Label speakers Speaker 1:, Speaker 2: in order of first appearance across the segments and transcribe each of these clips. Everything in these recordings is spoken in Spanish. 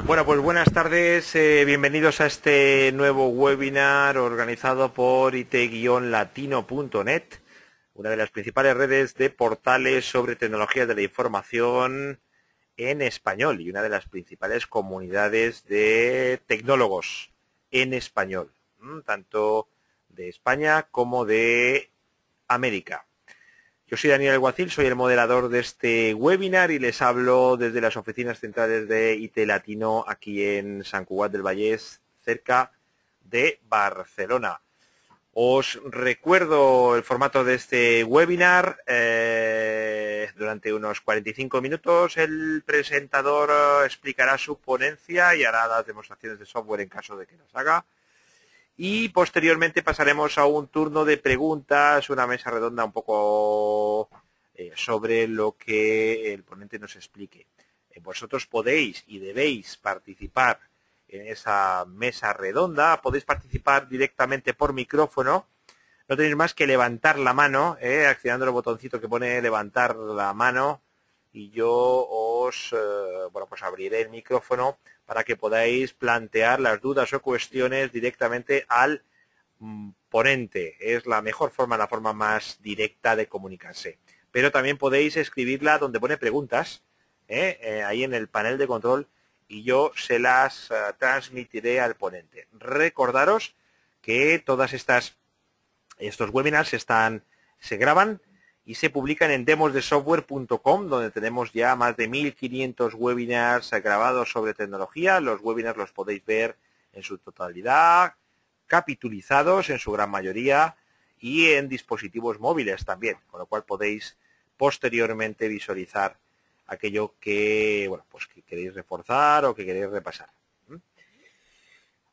Speaker 1: Bueno, pues buenas tardes, bienvenidos a este nuevo webinar organizado por it-latino.net, una de las principales redes de portales sobre tecnologías de la información en español y una de las principales comunidades de tecnólogos en español, tanto de España como de América. Yo soy Daniel Alguacil, soy el moderador de este webinar y les hablo desde las oficinas centrales de IT Latino aquí en Sant Cugat del Vallès, cerca de Barcelona. Os recuerdo el formato de este webinar. Durante unos 45 minutos el presentador explicará su ponencia y hará las demostraciones de software en caso de que las haga. Y posteriormente pasaremos a un turno de preguntas, una mesa redonda un poco sobre lo que el ponente nos explique. Vosotros podéis y debéis participar en esa mesa redonda, podéis participar directamente por micrófono, no tenéis más que levantar la mano, accionando el botoncito que pone levantar la mano, y yo os pues abriré el micrófono para que podáis plantear las dudas o cuestiones directamente al ponente. Es la mejor forma, la forma más directa de comunicarse. Pero también podéis escribirla donde pone preguntas, ahí en el panel de control, y yo se las transmitiré al ponente. Recordaros que todas estos webinars se graban y se publican en demosdesoftware.com, donde tenemos ya más de 1500 webinars grabados sobre tecnología. Los webinars los podéis ver en su totalidad, capitulizados en su gran mayoría y en dispositivos móviles también, con lo cual podéis posteriormente visualizar aquello que, que queréis reforzar o que queréis repasar.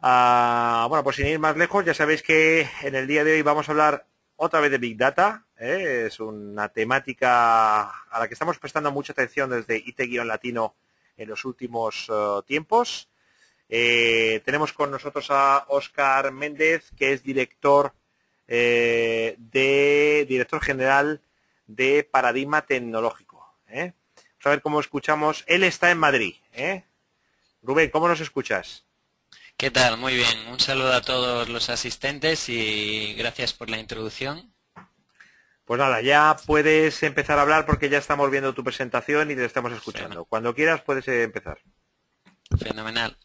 Speaker 1: Pues sin ir más lejos, ya sabéis que en el día de hoy vamos a hablar otra vez de Big Data. Es una temática a la que estamos prestando mucha atención desde IT-Latino en los últimos tiempos. Tenemos con nosotros a Óscar Méndez, que es director general de Paradigma Tecnológico. Vamos a ver cómo escuchamos. Él está en Madrid. Rubén, ¿cómo nos escuchas?
Speaker 2: ¿Qué tal? Muy bien. Un saludo a todos los asistentes y gracias por la introducción.
Speaker 1: Pues nada, ya puedes empezar a hablar porque ya estamos viendo tu presentación y te estamos escuchando. Cuando quieras puedes empezar.
Speaker 2: Fenomenal.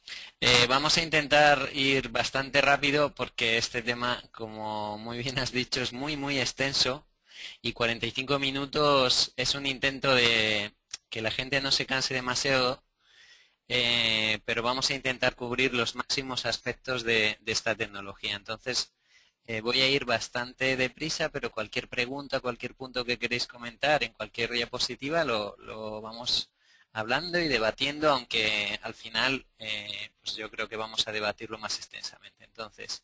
Speaker 2: Vamos a intentar ir bastante rápido porque este tema, como muy bien has dicho, es muy extenso y 45 minutos es un intento de que la gente no se canse demasiado. Pero vamos a intentar cubrir los máximos aspectos de esta tecnología. Entonces, voy a ir bastante deprisa, pero cualquier pregunta, cualquier punto que queréis comentar en cualquier diapositiva lo vamos hablando y debatiendo, aunque al final pues yo creo que vamos a debatirlo más extensamente. Entonces,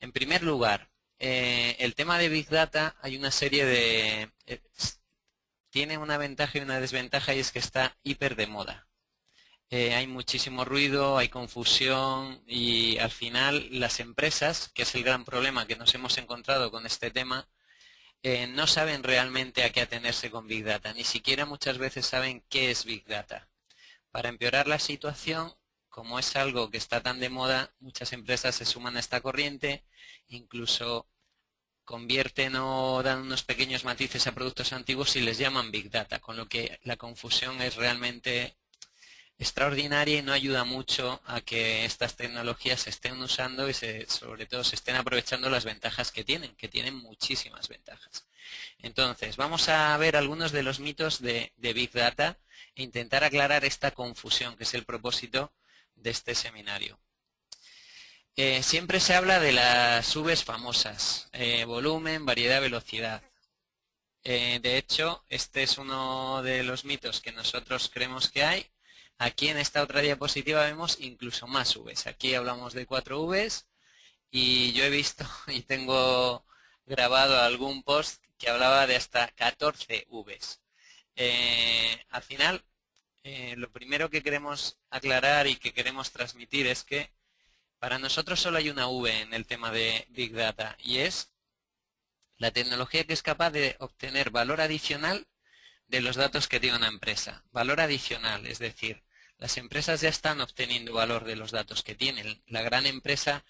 Speaker 2: en primer lugar, el tema de Big Data, hay una serie de... tiene una ventaja y una desventaja, y es que está hiper de moda. Hay muchísimo ruido, hay confusión y al final las empresas, que es el gran problema que nos hemos encontrado con este tema, no saben realmente a qué atenerse con Big Data, ni siquiera muchas veces saben qué es Big Data. Para empeorar la situación, como es algo que está tan de moda, muchas empresas se suman a esta corriente, incluso convierten o dan unos pequeños matices a productos antiguos y les llaman Big Data, con lo que la confusión es realmente extraordinaria y no ayuda mucho a que estas tecnologías se estén usando y sobre todo se estén aprovechando las ventajas que tienen muchísimas ventajas. Entonces, vamos a ver algunos de los mitos de Big Data e intentar aclarar esta confusión, que es el propósito de este seminario. Siempre se habla de las Vs famosas, volumen, variedad, velocidad. De hecho, este es uno de los mitos que nosotros creemos que hay. Aquí en esta otra diapositiva vemos incluso más Vs. Aquí hablamos de 4 Vs y yo he visto y tengo grabado algún post que hablaba de hasta 14 Vs. Al final, lo primero que queremos aclarar y que queremos transmitir es que para nosotros solo hay una V en el tema de Big Data, y es la tecnología que es capaz de obtener valor adicional de los datos que tiene una empresa. Valor adicional, es decir, Las empresas ya están obteniendo valor de los datos que tienen. La gran empresa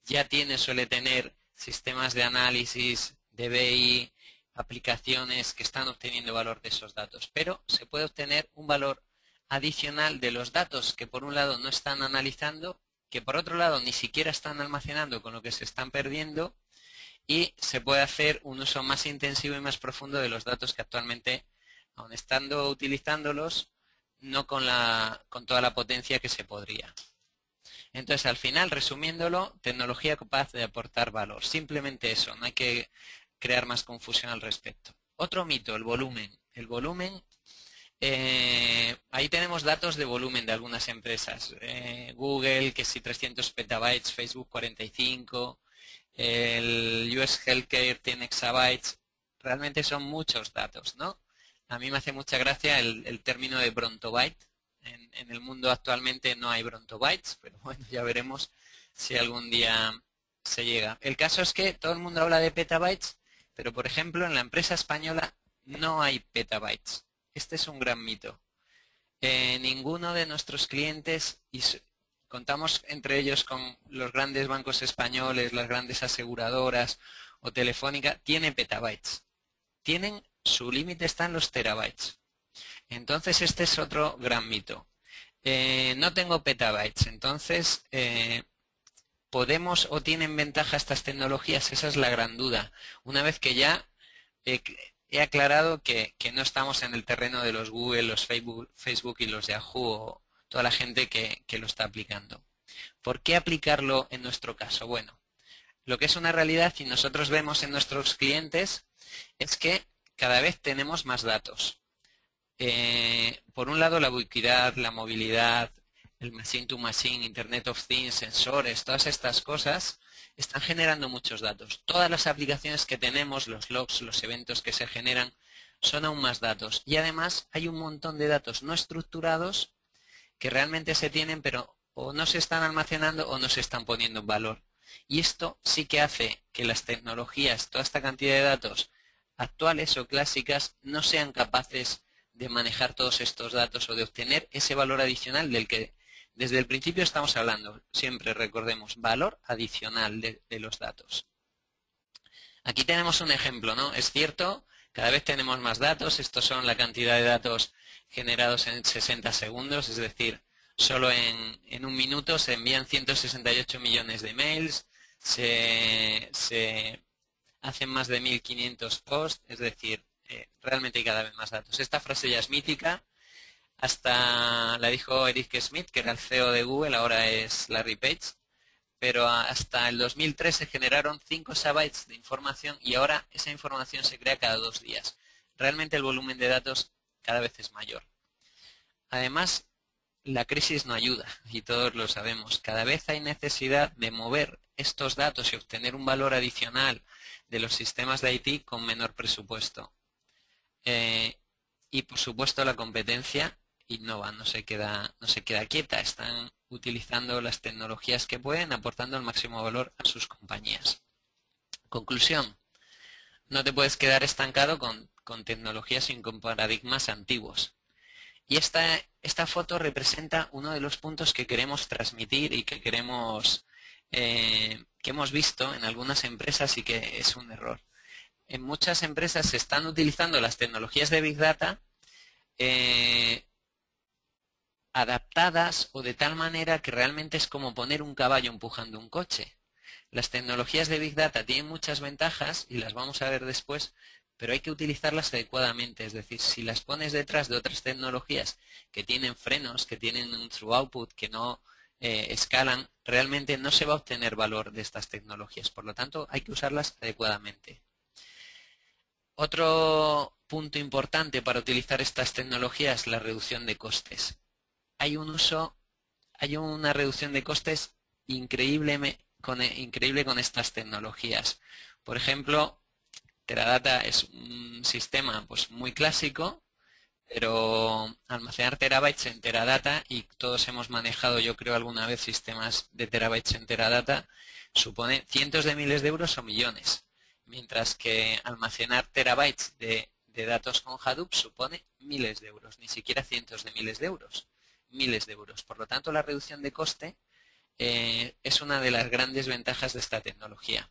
Speaker 2: ya suele tener sistemas de análisis, de BI, aplicaciones que están obteniendo valor de esos datos. Pero se puede obtener un valor adicional de los datos que por un lado no están analizando, que por otro lado ni siquiera están almacenando, con lo que se están perdiendo, y se puede hacer un uso más intensivo y más profundo de los datos que actualmente, aun estando utilizándolos, no con toda la potencia que se podría. Entonces, al final, resumiéndolo, tecnología capaz de aportar valor. Simplemente eso, no hay que crear más confusión al respecto. Otro mito, el volumen. El volumen, ahí tenemos datos de volumen de algunas empresas. Google, que si 300 petabytes, Facebook 45, el US Healthcare tiene exabytes. Realmente son muchos datos, ¿no? A mí me hace mucha gracia el término de brontobyte. En el mundo actualmente no hay brontobytes, pero bueno, ya veremos si algún día se llega. El caso es que todo el mundo habla de petabytes, pero por ejemplo en la empresa española no hay petabytes. Este es un gran mito. Ninguno de nuestros clientes, y contamos entre ellos con los grandes bancos españoles, las grandes aseguradoras o Telefónica, tiene petabytes. Su límite está en los terabytes. Entonces este es otro gran mito. No tengo petabytes, entonces ¿podemos o tienen ventaja estas tecnologías? Esa es la gran duda. Una vez que ya he aclarado que no estamos en el terreno de los Google, los Facebook y los Yahoo o toda la gente que lo está aplicando. ¿Por qué aplicarlo en nuestro caso? Bueno, lo que es una realidad y nosotros vemos en nuestros clientes es que cada vez tenemos más datos. Por un lado la ubicuidad, la movilidad, el machine to machine, Internet of Things, sensores, todas estas cosas están generando muchos datos. Todas las aplicaciones que tenemos, los logs, los eventos que se generan, son aún más datos. Y además hay un montón de datos no estructurados que realmente se tienen, pero o no se están almacenando o no se están poniendo en valor. Y esto sí que hace que las tecnologías, toda esta cantidad de datos actuales o clásicas, no sean capaces de manejar todos estos datos o de obtener ese valor adicional del que desde el principio estamos hablando. Siempre recordemos, valor adicional de los datos. Aquí tenemos un ejemplo, ¿no? Es cierto, cada vez tenemos más datos. Estos son la cantidad de datos generados en 60 segundos, es decir, solo en un minuto se envían 168 millones de mails, se hacen más de 1500 posts, es decir, realmente hay cada vez más datos. Esta frase ya es mítica, hasta la dijo Eric Schmidt, que era el CEO de Google, ahora es Larry Page, pero hasta el 2003 se generaron 5 exabytes de información y ahora esa información se crea cada 2 días. Realmente el volumen de datos cada vez es mayor. Además, la crisis no ayuda y todos lo sabemos. Cada vez hay necesidad de mover estos datos y obtener un valor adicional de los sistemas de IT con menor presupuesto. Y por supuesto la competencia innova, no se queda quieta, están utilizando las tecnologías que pueden, aportando el máximo valor a sus compañías. Conclusión, no te puedes quedar estancado con tecnologías y con paradigmas antiguos. Y esta foto representa uno de los puntos que queremos transmitir y que hemos visto en algunas empresas y que es un error. En muchas empresas se están utilizando las tecnologías de Big Data adaptadas o de tal manera que realmente es como poner un caballo empujando un coche. Las tecnologías de Big Data tienen muchas ventajas y las vamos a ver después, pero hay que utilizarlas adecuadamente. Es decir, si las pones detrás de otras tecnologías que tienen frenos, que tienen un through output, que no escalan, realmente no se va a obtener valor de estas tecnologías. Por lo tanto, hay que usarlas adecuadamente. Otro punto importante para utilizar estas tecnologías es la reducción de costes. Hay una reducción de costes increíble con estas tecnologías. Por ejemplo, Teradata es un sistema pues muy clásico, pero almacenar terabytes en Teradata, y todos hemos manejado, yo creo, alguna vez sistemas de terabytes en Teradata, supone cientos de miles de euros o millones, mientras que almacenar terabytes de datos con Hadoop supone miles de euros, ni siquiera cientos de miles de euros. miles de euros. Por lo tanto, la reducción de coste es una de las grandes ventajas de esta tecnología.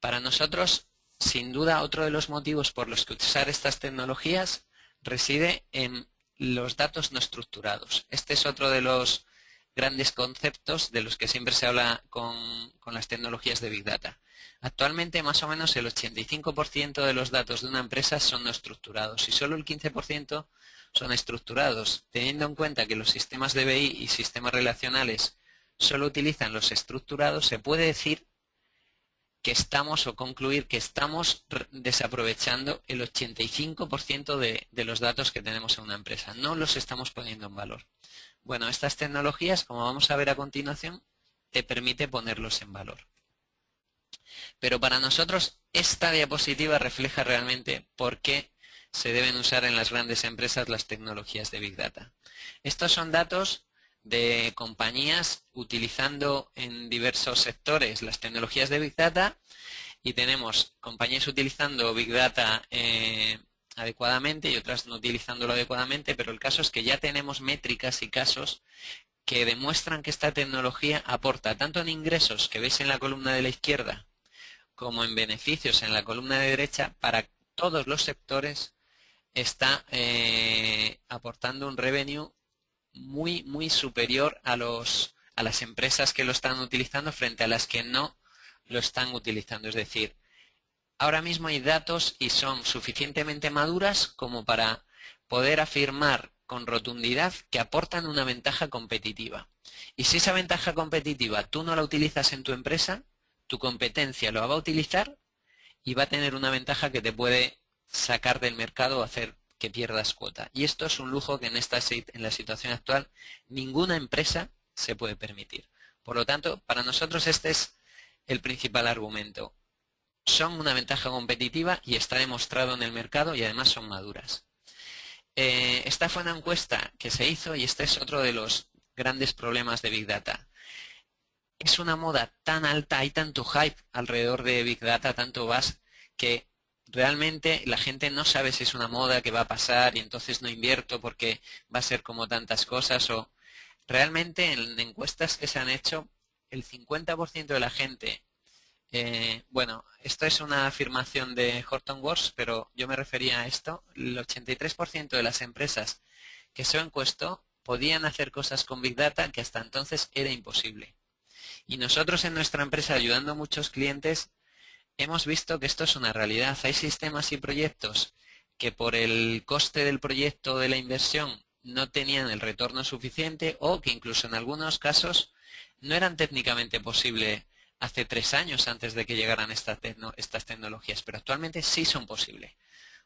Speaker 2: Para nosotros, sin duda, otro de los motivos por los que usar estas tecnologías reside en los datos no estructurados. Este es otro de los grandes conceptos de los que siempre se habla con las tecnologías de Big Data. Actualmente, más o menos el 85% de los datos de una empresa son no estructurados y solo el 15% son estructurados. Teniendo en cuenta que los sistemas de BI y sistemas relacionales solo utilizan los estructurados, se puede decir que estamos o concluir que estamos desaprovechando el 85% de los datos que tenemos en una empresa. No los estamos poniendo en valor. Bueno, estas tecnologías, como vamos a ver a continuación, te permite ponerlos en valor. Pero para nosotros esta diapositiva refleja realmente por qué se deben usar en las grandes empresas las tecnologías de Big Data. Estos son datos de compañías utilizando en diversos sectores las tecnologías de Big Data y tenemos compañías utilizando Big Data adecuadamente y otras no utilizándolo adecuadamente, pero el caso es que ya tenemos métricas y casos que demuestran que esta tecnología aporta tanto en ingresos que veis en la columna de la izquierda como en beneficios en la columna de derecha. Para todos los sectores está aportando un revenue muy superior a las empresas que lo están utilizando frente a las que no lo están utilizando. Es decir, ahora mismo hay datos y son suficientemente maduras como para poder afirmar con rotundidad que aportan una ventaja competitiva. Y si esa ventaja competitiva tú no la utilizas en tu empresa, tu competencia lo va a utilizar y va a tener una ventaja que te puede sacar del mercado o hacer que pierdas cuota. Y esto es un lujo que en la situación actual ninguna empresa se puede permitir. Por lo tanto, para nosotros este es el principal argumento. Son una ventaja competitiva y está demostrado en el mercado y además son maduras. Esta fue una encuesta que se hizo y este es otro de los grandes problemas de Big Data. Es una moda tan alta, hay tanto hype alrededor de Big Data, tanto buzz, que realmente la gente no sabe si es una moda que va a pasar y entonces no invierto porque va a ser como tantas cosas. O realmente en encuestas que se han hecho, el 50% de la gente, bueno, esto es una afirmación de Horton Wars, pero yo me refería a esto, el 83% de las empresas que se encuestó podían hacer cosas con Big Data que hasta entonces era imposible. Y nosotros en nuestra empresa, ayudando a muchos clientes, hemos visto que esto es una realidad. Hay sistemas y proyectos que por el coste del proyecto o de la inversión no tenían el retorno suficiente o que incluso en algunos casos no eran técnicamente posible hace 3 años antes de que llegaran estas tecnologías, pero actualmente sí son posibles.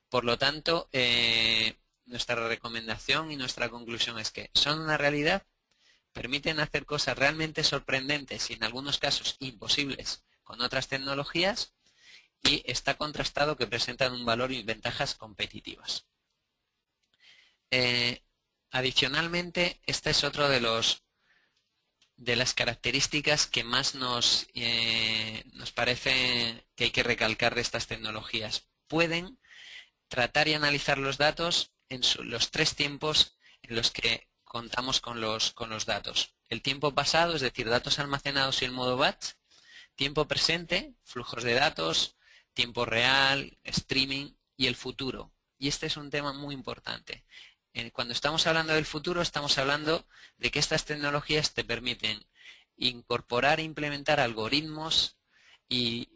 Speaker 2: Por lo tanto, nuestra recomendación y nuestra conclusión es que son una realidad, permiten hacer cosas realmente sorprendentes y en algunos casos imposibles con otras tecnologías y está contrastado que presentan un valor y ventajas competitivas. Adicionalmente, este es otro de las características que más nos parece que hay que recalcar de estas tecnologías. Pueden tratar y analizar los datos en los 3 tiempos en los que contamos con los datos. El tiempo pasado, es decir, datos almacenados y el modo batch. Tiempo presente, flujos de datos, tiempo real, streaming y el futuro. Y este es un tema muy importante. Cuando estamos hablando del futuro, estamos hablando de que estas tecnologías te permiten incorporar e implementar algoritmos y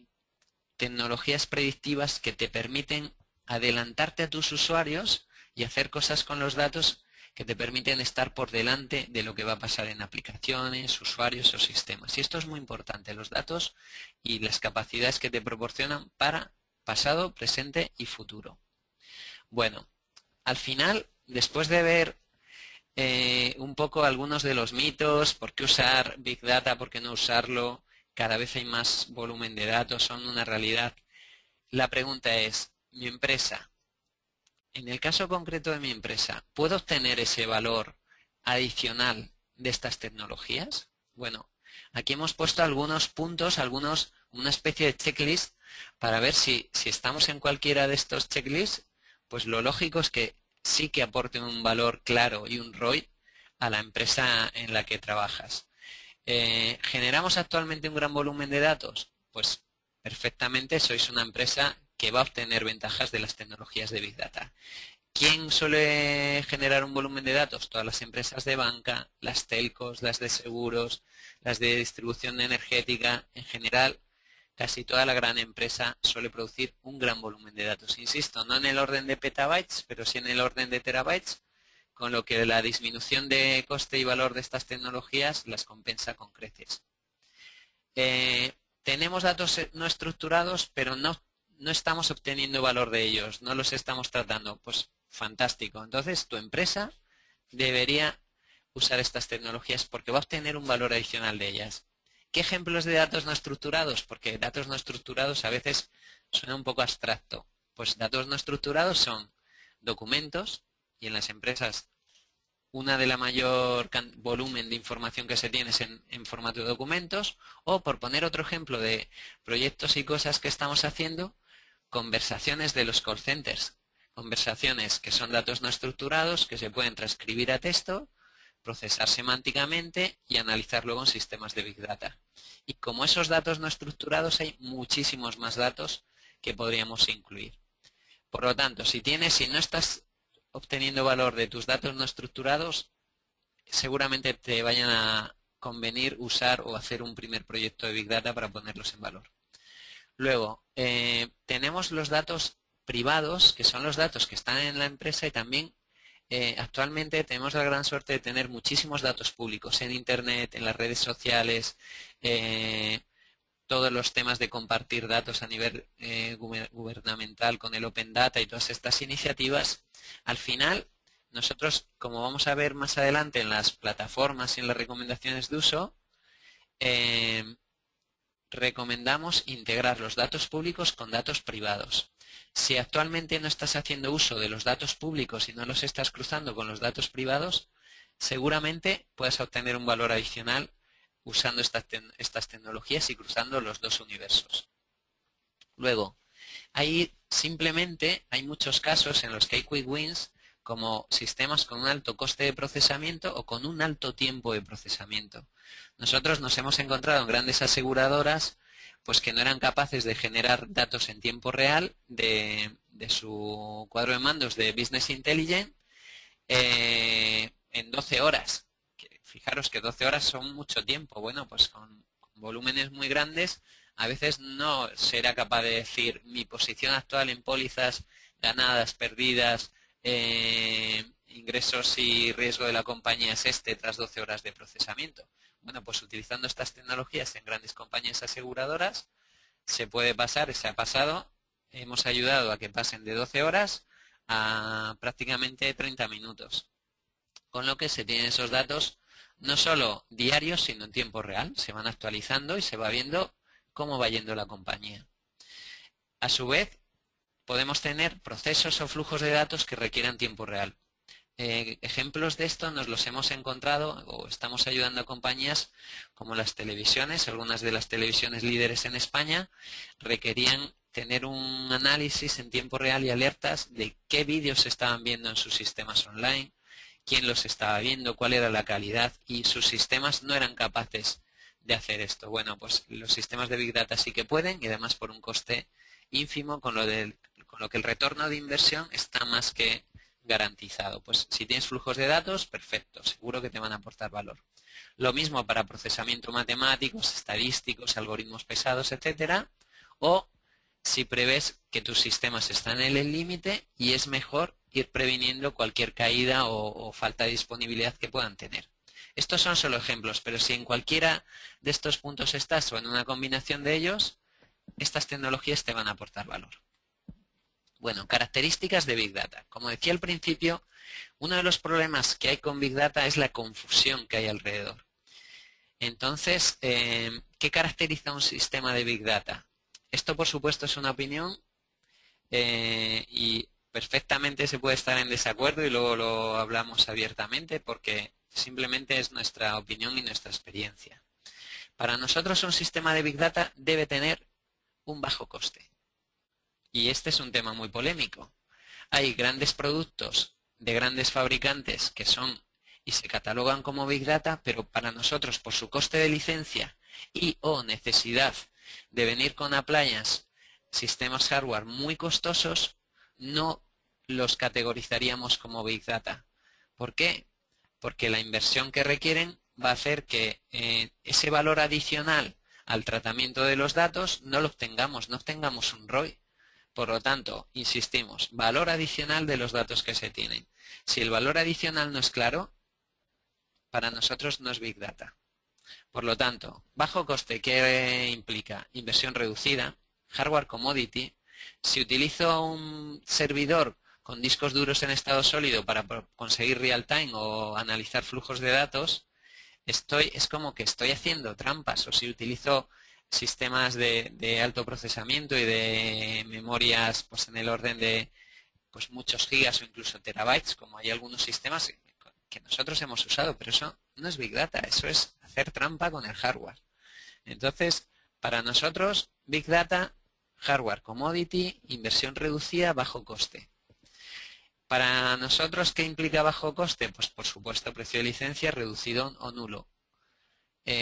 Speaker 2: tecnologías predictivas que te permiten adelantarte a tus usuarios y hacer cosas con los datos que te permiten estar por delante de lo que va a pasar en aplicaciones, usuarios o sistemas. Y esto es muy importante, los datos y las capacidades que te proporcionan para pasado, presente y futuro. Bueno, al final, después de ver un poco algunos de los mitos, por qué usar Big Data, por qué no usarlo, cada vez hay más volumen de datos, son una realidad. La pregunta es, mi empresa, en el caso concreto de mi empresa, ¿puedo obtener ese valor adicional de estas tecnologías? Bueno, aquí hemos puesto algunos puntos, una especie de checklist para ver si estamos en cualquiera de estos checklists, pues lo lógico es que sí que aporten un valor claro y un ROI a la empresa en la que trabajas. ¿Generamos actualmente un gran volumen de datos? Pues perfectamente sois una empresa que va a obtener ventajas de las tecnologías de Big Data. ¿Quién suele generar un volumen de datos? Todas las empresas de banca, las telcos, las de seguros, las de distribución energética. En general, casi toda la gran empresa suele producir un gran volumen de datos. Insisto, no en el orden de petabytes, pero sí en el orden de terabytes, con lo que la disminución de coste y valor de estas tecnologías las compensa con creces. Tenemos datos no estructurados, pero no estamos obteniendo valor de ellos, no los estamos tratando. Pues fantástico. Entonces tu empresa debería usar estas tecnologías porque va a obtener un valor adicional de ellas. ¿Qué ejemplos de datos no estructurados? Porque datos no estructurados a veces suena un poco abstracto. Pues datos no estructurados son documentos, y en las empresas una de la mayor volumen de información que se tiene es en formato de documentos, o por poner otro ejemplo de proyectos y cosas que estamos haciendo, conversaciones de los call centers. Conversaciones que son datos no estructurados, que se pueden transcribir a texto, procesar semánticamente y analizar luego en sistemas de Big Data. Y como esos datos no estructurados hay muchísimos más datos que podríamos incluir. Por lo tanto, si no estás obteniendo valor de tus datos no estructurados, seguramente te vayan a convenir usar o hacer un primer proyecto de Big Data para ponerlos en valor. Luego, tenemos los datos privados, que son los datos que están en la empresa, y también actualmente tenemos la gran suerte de tener muchísimos datos públicos en Internet, en las redes sociales, todos los temas de compartir datos a nivel gubernamental con el Open Data y todas estas iniciativas. Al final, nosotros, como vamos a ver más adelante en las plataformas y en las recomendaciones de uso, recomendamos integrar los datos públicos con datos privados. Si actualmente no estás haciendo uso de los datos públicos y no los estás cruzando con los datos privados, seguramente puedas obtener un valor adicional usando estas tecnologías y cruzando los dos universos. Luego, simplemente hay muchos casos en los que hay quick wins, como sistemas con un alto coste de procesamiento o con un alto tiempo de procesamiento. Nosotros nos hemos encontrado en grandes aseguradoras pues que no eran capaces de generar datos en tiempo real de su cuadro de mandos de Business Intelligence en 12 horas. Fijaros que 12 horas son mucho tiempo. Bueno, pues con volúmenes muy grandes, a veces no será capaz de decir mi posición actual en pólizas, ganadas, perdidas, ingresos y riesgo de la compañía es este tras 12 horas de procesamiento. Bueno, pues utilizando estas tecnologías en grandes compañías aseguradoras se puede pasar, se ha pasado, hemos ayudado a que pasen de 12 horas a prácticamente 30 minutos. Con lo que se tienen esos datos no solo diarios, sino en tiempo real. Se van actualizando y se va viendo cómo va yendo la compañía. A su vez, podemos tener procesos o flujos de datos que requieran tiempo real. Ejemplos de esto nos los hemos encontrado o estamos ayudando a compañías como las televisiones. Algunas de las televisiones líderes en España requerían tener un análisis en tiempo real y alertas de qué vídeos se estaban viendo en sus sistemas online, quién los estaba viendo, cuál era la calidad, y sus sistemas no eran capaces de hacer esto. Bueno, pues los sistemas de Big Data sí que pueden, y además por un coste ínfimo, con lo que el retorno de inversión está más que garantizado. Pues si tienes flujos de datos, perfecto, seguro que te van a aportar valor. Lo mismo para procesamiento matemáticos, estadísticos, algoritmos pesados, etcétera, o si prevés que tus sistemas están en el límite y es mejor ir previniendo cualquier caída o falta de disponibilidad que puedan tener. Estos son solo ejemplos, pero si en cualquiera de estos puntos estás o en una combinación de ellos, estas tecnologías te van a aportar valor. Bueno, características de Big Data. Como decía al principio, uno de los problemas que hay con Big Data es la confusión que hay alrededor. Entonces, ¿qué caracteriza un sistema de Big Data? Esto, por supuesto, es una opinión y perfectamente se puede estar en desacuerdo y luego lo hablamos abiertamente porque simplemente es nuestra opinión y nuestra experiencia. Para nosotros un sistema de Big Data debe tener un bajo coste. Y este es un tema muy polémico. Hay grandes productos de grandes fabricantes que son y se catalogan como Big Data, pero para nosotros, por su coste de licencia y o necesidad de venir con appliance, sistemas hardware muy costosos, no los categorizaríamos como Big Data. ¿Por qué? Porque la inversión que requieren va a hacer que ese valor adicional al tratamiento de los datos no lo obtengamos, no obtengamos un ROI. Por lo tanto, insistimos, valor adicional de los datos que se tienen. Si el valor adicional no es claro, para nosotros no es Big Data. Por lo tanto, bajo coste, ¿qué implica? Inversión reducida, hardware commodity. Si utilizo un servidor con discos duros en estado sólido para conseguir real time o analizar flujos de datos, es como que estoy haciendo trampas. O si utilizo sistemas de alto procesamiento y de memorias pues en el orden de pues muchos gigas o incluso terabytes, como hay algunos sistemas que nosotros hemos usado, pero eso no es Big Data, eso es hacer trampa con el hardware. Entonces, para nosotros, Big Data, hardware commodity, inversión reducida, bajo coste. Para nosotros, ¿qué implica bajo coste? Pues por supuesto, precio de licencia reducido o nulo.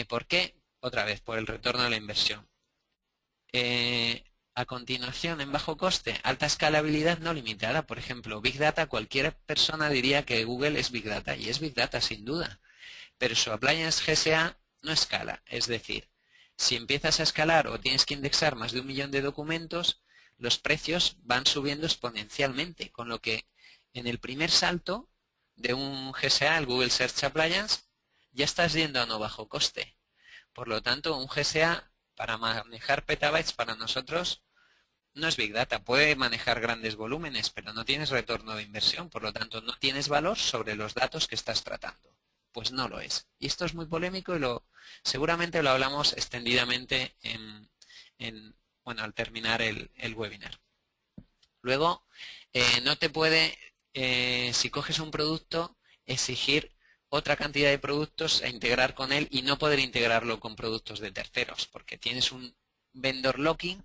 Speaker 2: ¿Por qué? Otra vez, por el retorno de la inversión. A continuación, en bajo coste, alta escalabilidad no limitada. Por ejemplo, Big Data, cualquier persona diría que Google es Big Data, y es Big Data sin duda. Pero su appliance GSA no escala. Es decir, si empiezas a escalar o tienes que indexar más de 1 millón de documentos, los precios van subiendo exponencialmente, con lo que en el primer salto de un GSA, el Google Search Appliance, ya estás yendo a no bajo coste. Por lo tanto, un GSA para manejar petabytes para nosotros no es Big Data. Puede manejar grandes volúmenes, pero no tienes retorno de inversión. Por lo tanto, no tienes valor sobre los datos que estás tratando. Pues no lo es. Y esto es muy polémico y seguramente lo hablamos extendidamente al terminar el webinar. Luego, no te puede, si coges un producto, exigir otra cantidad de productos a integrar con él y no poder integrarlo con productos de terceros, porque tienes un vendor locking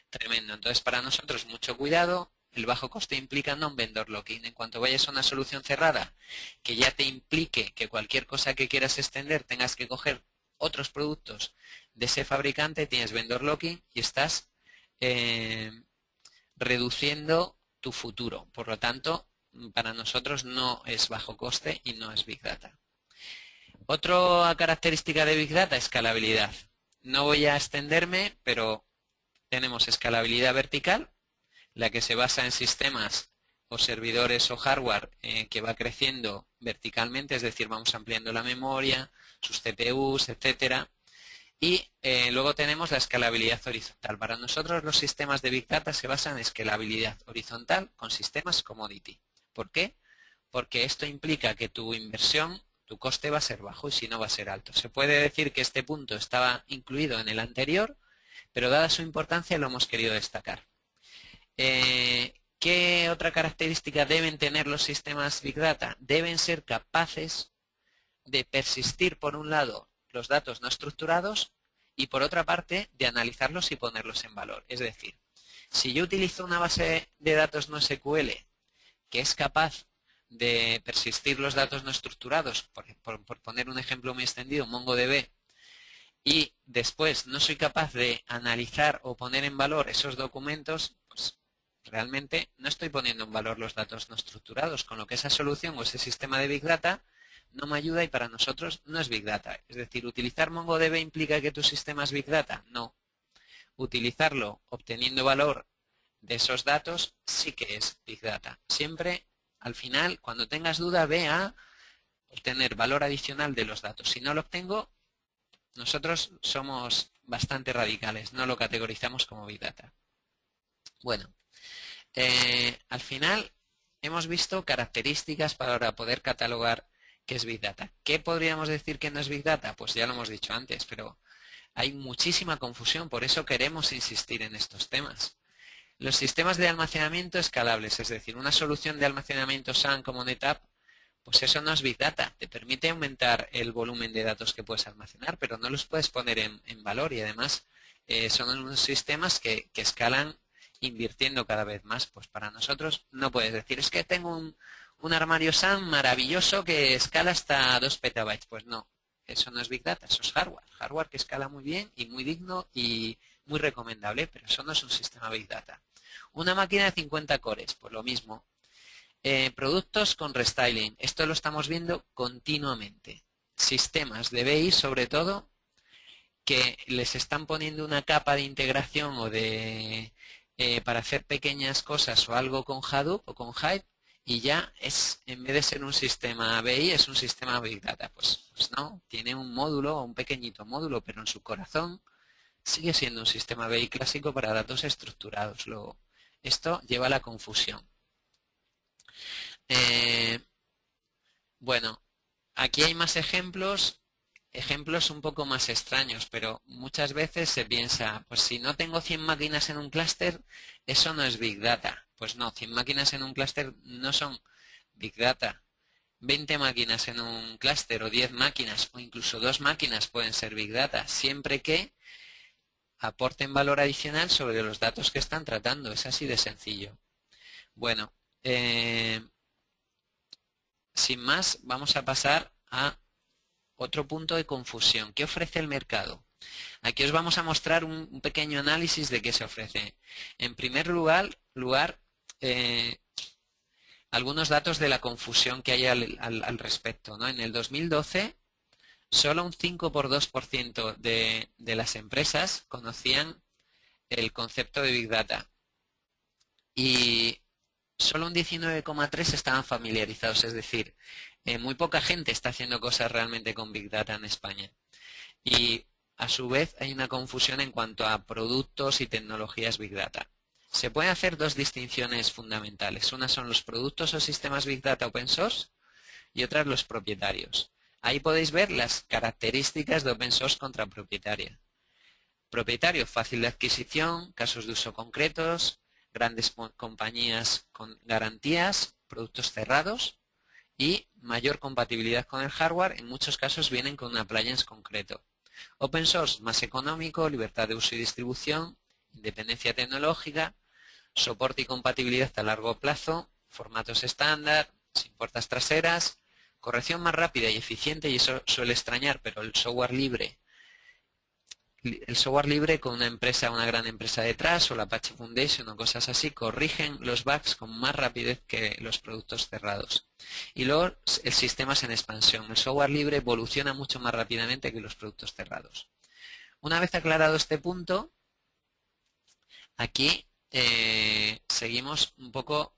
Speaker 2: tremendo. Entonces, para nosotros, mucho cuidado. El bajo coste implica non-vendor locking. En cuanto vayas a una solución cerrada que ya te implique que cualquier cosa que quieras extender tengas que coger otros productos de ese fabricante, tienes vendor locking y estás reduciendo tu futuro. Por lo tanto, para nosotros no es bajo coste y no es Big Data. Otra característica de Big Data, escalabilidad. No voy a extenderme, pero tenemos escalabilidad vertical, la que se basa en sistemas o servidores o hardware que va creciendo verticalmente, es decir, vamos ampliando la memoria, sus CPUs, etcétera. Y luego tenemos la escalabilidad horizontal. Para nosotros los sistemas de Big Data se basan en escalabilidad horizontal con sistemas commodity. ¿Por qué? Porque esto implica que tu inversión, tu coste va a ser bajo y si no va a ser alto. Se puede decir que este punto estaba incluido en el anterior, pero dada su importancia lo hemos querido destacar. ¿Qué otra característica deben tener los sistemas Big Data? Deben ser capaces de persistir, por un lado, los datos no estructurados y, por otra parte, de analizarlos y ponerlos en valor. Es decir, si yo utilizo una base de datos no SQL que es capaz de persistir los datos no estructurados, por poner un ejemplo muy extendido, MongoDB, y después no soy capaz de analizar o poner en valor esos documentos, pues realmente no estoy poniendo en valor los datos no estructurados, con lo que esa solución o ese sistema de Big Data no me ayuda y para nosotros no es Big Data. Es decir, ¿utilizar MongoDB implica que tu sistema es Big Data? No. Utilizarlo obteniendo valor de esos datos sí que es Big Data. Siempre, al final, cuando tengas duda, ve a obtener valor adicional de los datos. Si no lo obtengo, nosotros somos bastante radicales, no lo categorizamos como Big Data. Bueno, al final hemos visto características para poder catalogar qué es Big Data. ¿Qué podríamos decir que no es Big Data? Pues ya lo hemos dicho antes, pero hay muchísima confusión, por eso queremos insistir en estos temas. Los sistemas de almacenamiento escalables, es decir, una solución de almacenamiento SAN como NetApp, pues eso no es Big Data. Te permite aumentar el volumen de datos que puedes almacenar, pero no los puedes poner en valor y además son unos sistemas que escalan invirtiendo cada vez más. Pues para nosotros no puedes decir, es que tengo un armario SAN maravilloso que escala hasta 2 petabytes. Pues no, eso no es Big Data, eso es hardware. Hardware que escala muy bien y muy digno y muy recomendable, pero eso no es un sistema Big Data. Una máquina de 50 cores, pues lo mismo. Productos con restyling, esto lo estamos viendo continuamente. Sistemas de BI, sobre todo, que les están poniendo una capa de integración o de para hacer pequeñas cosas o algo con Hadoop o con Hive, y ya es, en vez de ser un sistema BI, es un sistema Big Data. Pues no, tiene un módulo, un pequeñito módulo, pero en su corazón sigue siendo un sistema BI clásico para datos estructurados. Luego, esto lleva a la confusión. Bueno, aquí hay más ejemplos un poco más extraños, pero muchas veces se piensa, pues si no tengo 100 máquinas en un clúster, eso no es Big Data. Pues no, 100 máquinas en un clúster no son Big Data. 20 máquinas en un clúster o 10 máquinas o incluso 2 máquinas pueden ser Big Data, siempre que aporten valor adicional sobre los datos que están tratando. Es así de sencillo. Bueno, sin más, vamos a pasar a otro punto de confusión. ¿Qué ofrece el mercado? Aquí os vamos a mostrar un pequeño análisis de qué se ofrece. En primer lugar algunos datos de la confusión que hay al respecto, ¿no? En el 2012, solo un 5,2% de las empresas conocían el concepto de Big Data y solo un 19,3% estaban familiarizados, es decir, muy poca gente está haciendo cosas realmente con Big Data en España. Y a su vez hay una confusión en cuanto a productos y tecnologías Big Data. Se pueden hacer dos distinciones fundamentales. Una son los productos o sistemas Big Data open source y otras los propietarios. Ahí podéis ver las características de open source contra propietaria. Propietario, fácil de adquisición, casos de uso concretos, grandes compañías con garantías, productos cerrados y mayor compatibilidad con el hardware. En muchos casos vienen con un appliance concreto. Open source, más económico, libertad de uso y distribución, independencia tecnológica, soporte y compatibilidad a largo plazo, formatos estándar, sin puertas traseras, corrección más rápida y eficiente, y eso suele extrañar, pero el software libre con una gran empresa detrás, o la Apache Foundation o cosas así, corrigen los bugs con más rapidez que los productos cerrados. Y luego el sistema es en expansión. El software libre evoluciona mucho más rápidamente que los productos cerrados. Una vez aclarado este punto, aquí seguimos un poco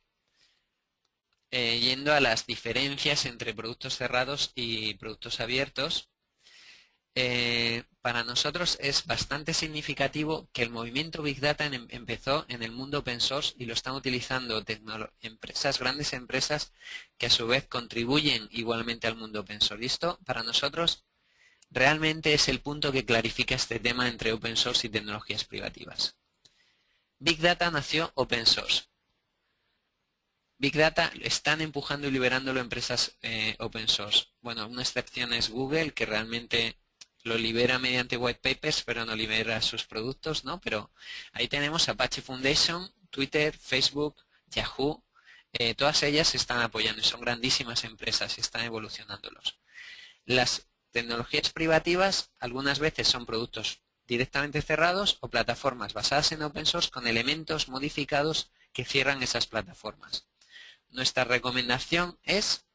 Speaker 2: yendo a las diferencias entre productos cerrados y productos abiertos. Para nosotros es bastante significativo que el movimiento Big Data empezó en el mundo open source y lo están utilizando grandes empresas que a su vez contribuyen igualmente al mundo open source. Y esto para nosotros realmente es el punto que clarifica este tema entre open source y tecnologías privativas. Big Data nació open source. Big Data están empujando y liberándolo empresas open source. Bueno, una excepción es Google, que realmente lo libera mediante white papers, pero no libera sus productos, ¿no? Pero ahí tenemos Apache Foundation, Twitter, Facebook, Yahoo, todas ellas se están apoyando y son grandísimas empresas y están evolucionándolos. Las tecnologías privativas algunas veces son productos directamente cerrados o plataformas basadas en open source con elementos modificados que cierran esas plataformas. Nuestra recomendación es: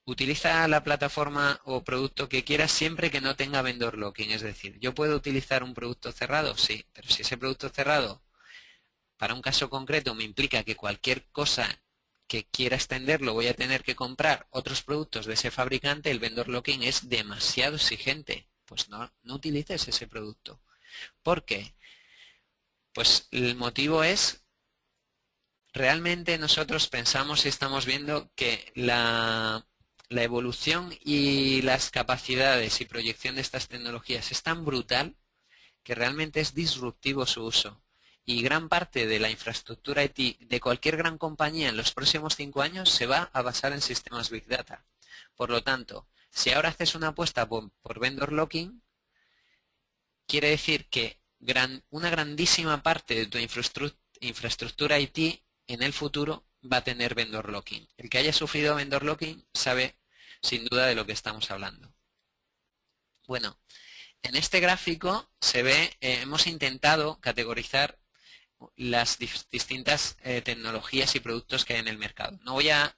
Speaker 2: utiliza la plataforma o producto que quieras siempre que no tenga vendor locking. Es decir, ¿yo puedo utilizar un producto cerrado? Sí, pero si ese producto cerrado para un caso concreto me implica que cualquier cosa que quiera extenderlo voy a tener que comprar otros productos de ese fabricante, el vendor locking es demasiado exigente. Pues no utilices ese producto. ¿Por qué? Pues el motivo es: realmente nosotros pensamos y estamos viendo que la evolución y las capacidades y proyección de estas tecnologías es tan brutal que realmente es disruptivo su uso. Y gran parte de la infraestructura IT de cualquier gran compañía en los próximos 5 años se va a basar en sistemas Big Data. Por lo tanto, si ahora haces una apuesta por vendor locking, quiere decir que una grandísima parte de tu infraestructura IT en el futuro va a tener vendor locking. El que haya sufrido vendor locking sabe sin duda de lo que estamos hablando. Bueno, en este gráfico se ve, hemos intentado categorizar las distintas tecnologías y productos que hay en el mercado. No voy a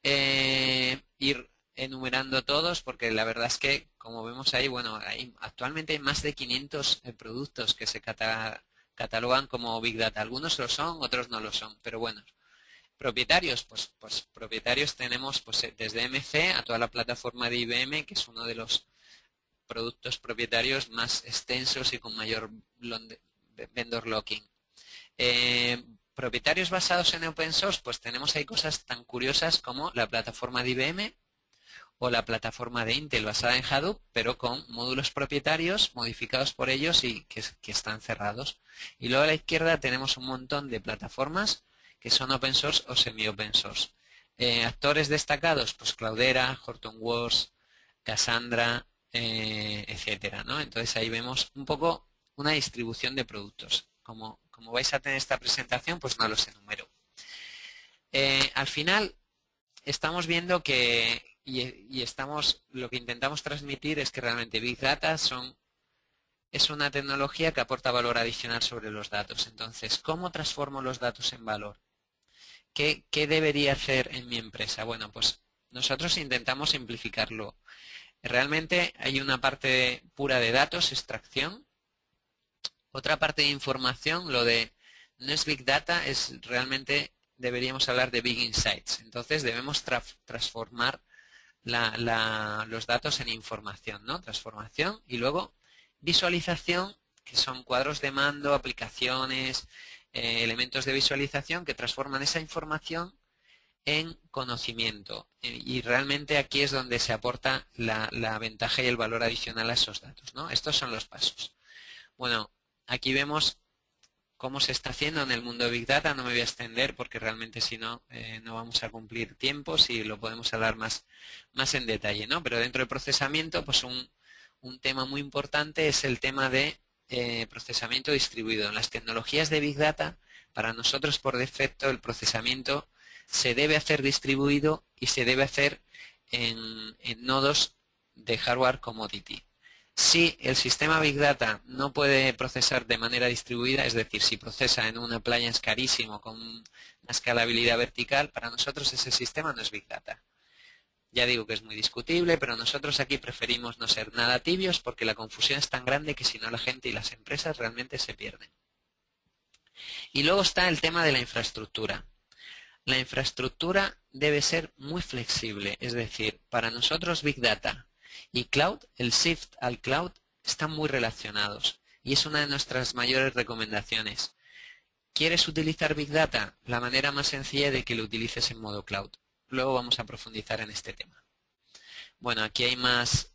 Speaker 2: ir enumerando todos porque la verdad es que, como vemos ahí, bueno, actualmente hay más de 500 productos que se catalogan como Big Data. Algunos lo son, otros no lo son, pero bueno. Propietarios, pues propietarios tenemos pues, desde MC a toda la plataforma de IBM, que es uno de los productos propietarios más extensos y con mayor vendor locking. Propietarios basados en open source, pues tenemos ahí cosas tan curiosas como la plataforma de IBM o la plataforma de Intel basada en Hadoop, pero con módulos propietarios modificados por ellos y que están cerrados. Y luego a la izquierda tenemos un montón de plataformas que son open source o semi-open source. Actores destacados, pues Cloudera, Hortonworks, Cassandra, etcétera, ¿no? Entonces ahí vemos un poco una distribución de productos. Como vais a tener esta presentación, pues no los enumero. Al final estamos viendo que, lo que intentamos transmitir es que realmente Big Data es una tecnología que aporta valor adicional sobre los datos. Entonces, ¿cómo transformo los datos en valor? ¿Qué debería hacer en mi empresa? Bueno, pues nosotros intentamos simplificarlo. Realmente hay una parte pura de datos, extracción. Otra parte de información, lo de no es Big Data, es realmente deberíamos hablar de Big Insights. Entonces debemos transformar los datos en información, ¿no? Transformación y luego visualización, que son cuadros de mando, aplicaciones, elementos de visualización que transforman esa información en conocimiento. Y realmente aquí es donde se aporta la ventaja y el valor adicional a esos datos, ¿no? Estos son los pasos. Bueno, aquí vemos cómo se está haciendo en el mundo de Big Data. No me voy a extender porque realmente si no, no vamos a cumplir tiempos y lo podemos hablar más en detalle, ¿no? Pero dentro del procesamiento, pues un tema muy importante es el tema de procesamiento distribuido. En las tecnologías de Big Data, para nosotros por defecto el procesamiento se debe hacer distribuido y se debe hacer en nodos de hardware commodity. Si el sistema Big Data no puede procesar de manera distribuida, es decir, si procesa en un appliance carísimo con una escalabilidad vertical, para nosotros ese sistema no es Big Data. Ya digo que es muy discutible, pero nosotros aquí preferimos no ser nada tibios porque la confusión es tan grande que si no la gente y las empresas realmente se pierden. Y luego está el tema de la infraestructura. La infraestructura debe ser muy flexible, es decir, para nosotros Big Data y Cloud, el shift al Cloud, están muy relacionados y es una de nuestras mayores recomendaciones. ¿Quieres utilizar Big Data? La manera más sencilla de que lo utilices en modo Cloud. Luego vamos a profundizar en este tema. Bueno, aquí hay más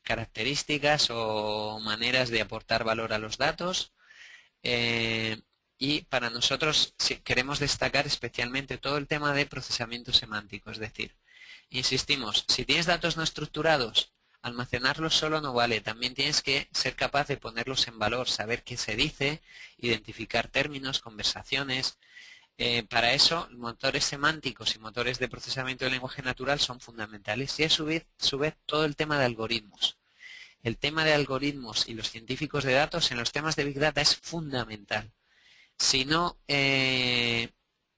Speaker 2: características o maneras de aportar valor a los datos. Y para nosotros queremos destacar especialmente todo el tema de procesamiento semántico, es decir, insistimos, si tienes datos no estructurados, almacenarlos solo no vale, también tienes que ser capaz de ponerlos en valor, saber qué se dice, identificar términos, conversaciones. Para eso, motores semánticos y motores de procesamiento del lenguaje natural son fundamentales y a su vez todo el tema de algoritmos. El tema de algoritmos y los científicos de datos en los temas de Big Data es fundamental. Si no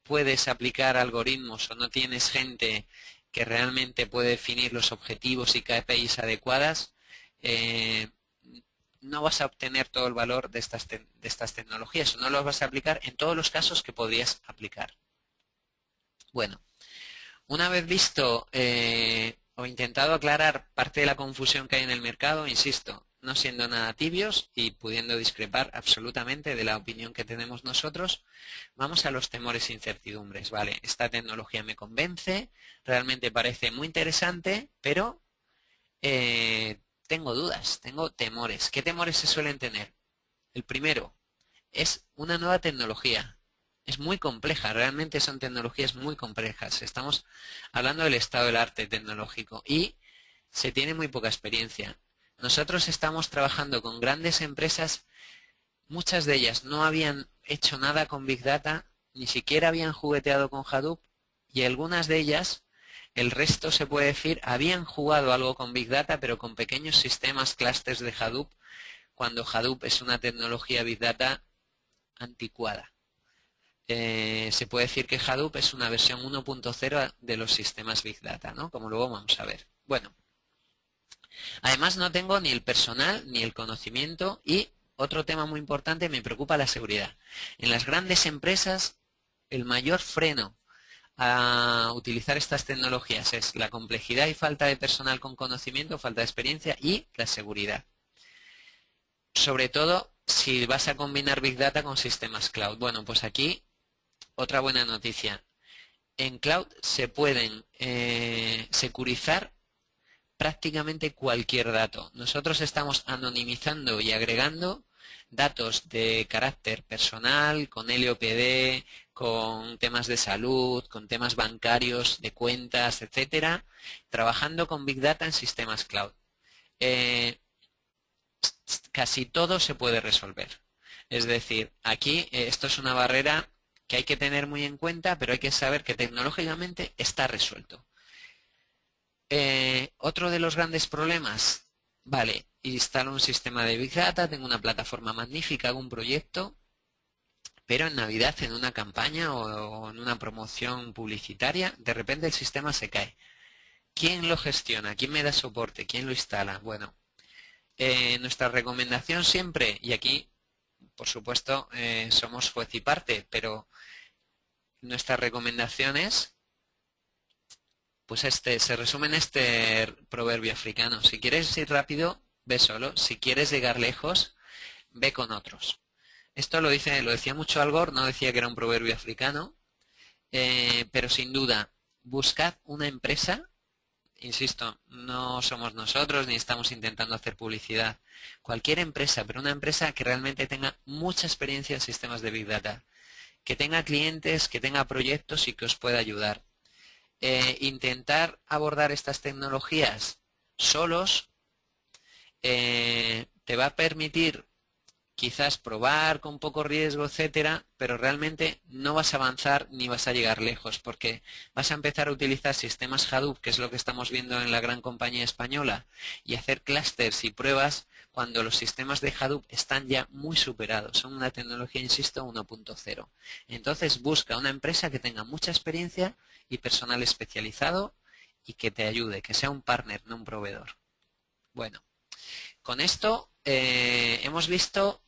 Speaker 2: puedes aplicar algoritmos o no tienes gente que realmente puede definir los objetivos y KPIs adecuadas, no vas a obtener todo el valor de estas tecnologías o no los vas a aplicar en todos los casos que podrías aplicar. Bueno, una vez visto o intentado aclarar parte de la confusión que hay en el mercado, insisto, no siendo nada tibios y pudiendo discrepar absolutamente de la opinión que tenemos nosotros, vamos a los temores e incertidumbres. Vale, esta tecnología me convence, realmente parece muy interesante, pero tengo dudas, tengo temores. ¿Qué temores se suelen tener? El primero es una nueva tecnología. Es muy compleja, realmente son tecnologías muy complejas. Estamos hablando del estado del arte tecnológico y se tiene muy poca experiencia. Nosotros estamos trabajando con grandes empresas, muchas de ellas no habían hecho nada con Big Data ni siquiera habían jugueteado con Hadoop y algunas de ellas, el resto se puede decir, habían jugado algo con Big Data, pero con pequeños sistemas, clústeres de Hadoop, cuando Hadoop es una tecnología Big Data anticuada. Se puede decir que Hadoop es una versión 1.0 de los sistemas Big Data, ¿no? Como luego vamos a ver. Bueno, además no tengo ni el personal ni el conocimiento y otro tema muy importante, me preocupa la seguridad. En las grandes empresas el mayor freno a utilizar estas tecnologías es la complejidad y falta de personal con conocimiento, falta de experiencia y la seguridad. Sobre todo si vas a combinar Big Data con sistemas cloud. Bueno, pues aquí otra buena noticia. En cloud se pueden securizar prácticamente cualquier dato. Nosotros estamos anonimizando y agregando datos de carácter personal, con LOPD, con temas de salud, con temas bancarios, de cuentas, etcétera, trabajando con Big Data en sistemas cloud. Casi todo se puede resolver. Es decir, aquí esto es una barrera que hay que tener muy en cuenta, pero hay que saber que tecnológicamente está resuelto. Otro de los grandes problemas, vale, instalo un sistema de Big Data, tengo una plataforma magnífica, hago un proyecto, pero en Navidad, en una campaña o en una promoción publicitaria, de repente el sistema se cae. ¿Quién lo gestiona? ¿Quién me da soporte? ¿Quién lo instala? Bueno, nuestra recomendación siempre, y aquí, por supuesto, somos juez y parte, pero nuestras recomendaciones, pues se resume en este proverbio africano. Si quieres ir rápido, ve solo. Si quieres llegar lejos, ve con otros. Esto lo decía mucho Al Gore, no decía que era un proverbio africano, pero sin duda, buscad una empresa. Insisto, no somos nosotros ni estamos intentando hacer publicidad. Cualquier empresa, pero una empresa que realmente tenga mucha experiencia en sistemas de Big Data, que tenga clientes, que tenga proyectos y que os pueda ayudar. Intentar abordar estas tecnologías solos te va a permitir quizás probar con poco riesgo, etcétera, pero realmente no vas a avanzar ni vas a llegar lejos porque vas a empezar a utilizar sistemas Hadoop, que es lo que estamos viendo en la gran compañía española, y hacer clústeres y pruebas cuando los sistemas de Hadoop están ya muy superados. Son una tecnología, insisto, 1.0. Entonces busca una empresa que tenga mucha experiencia y personal especializado y que te ayude, que sea un partner, no un proveedor. Bueno, con esto hemos visto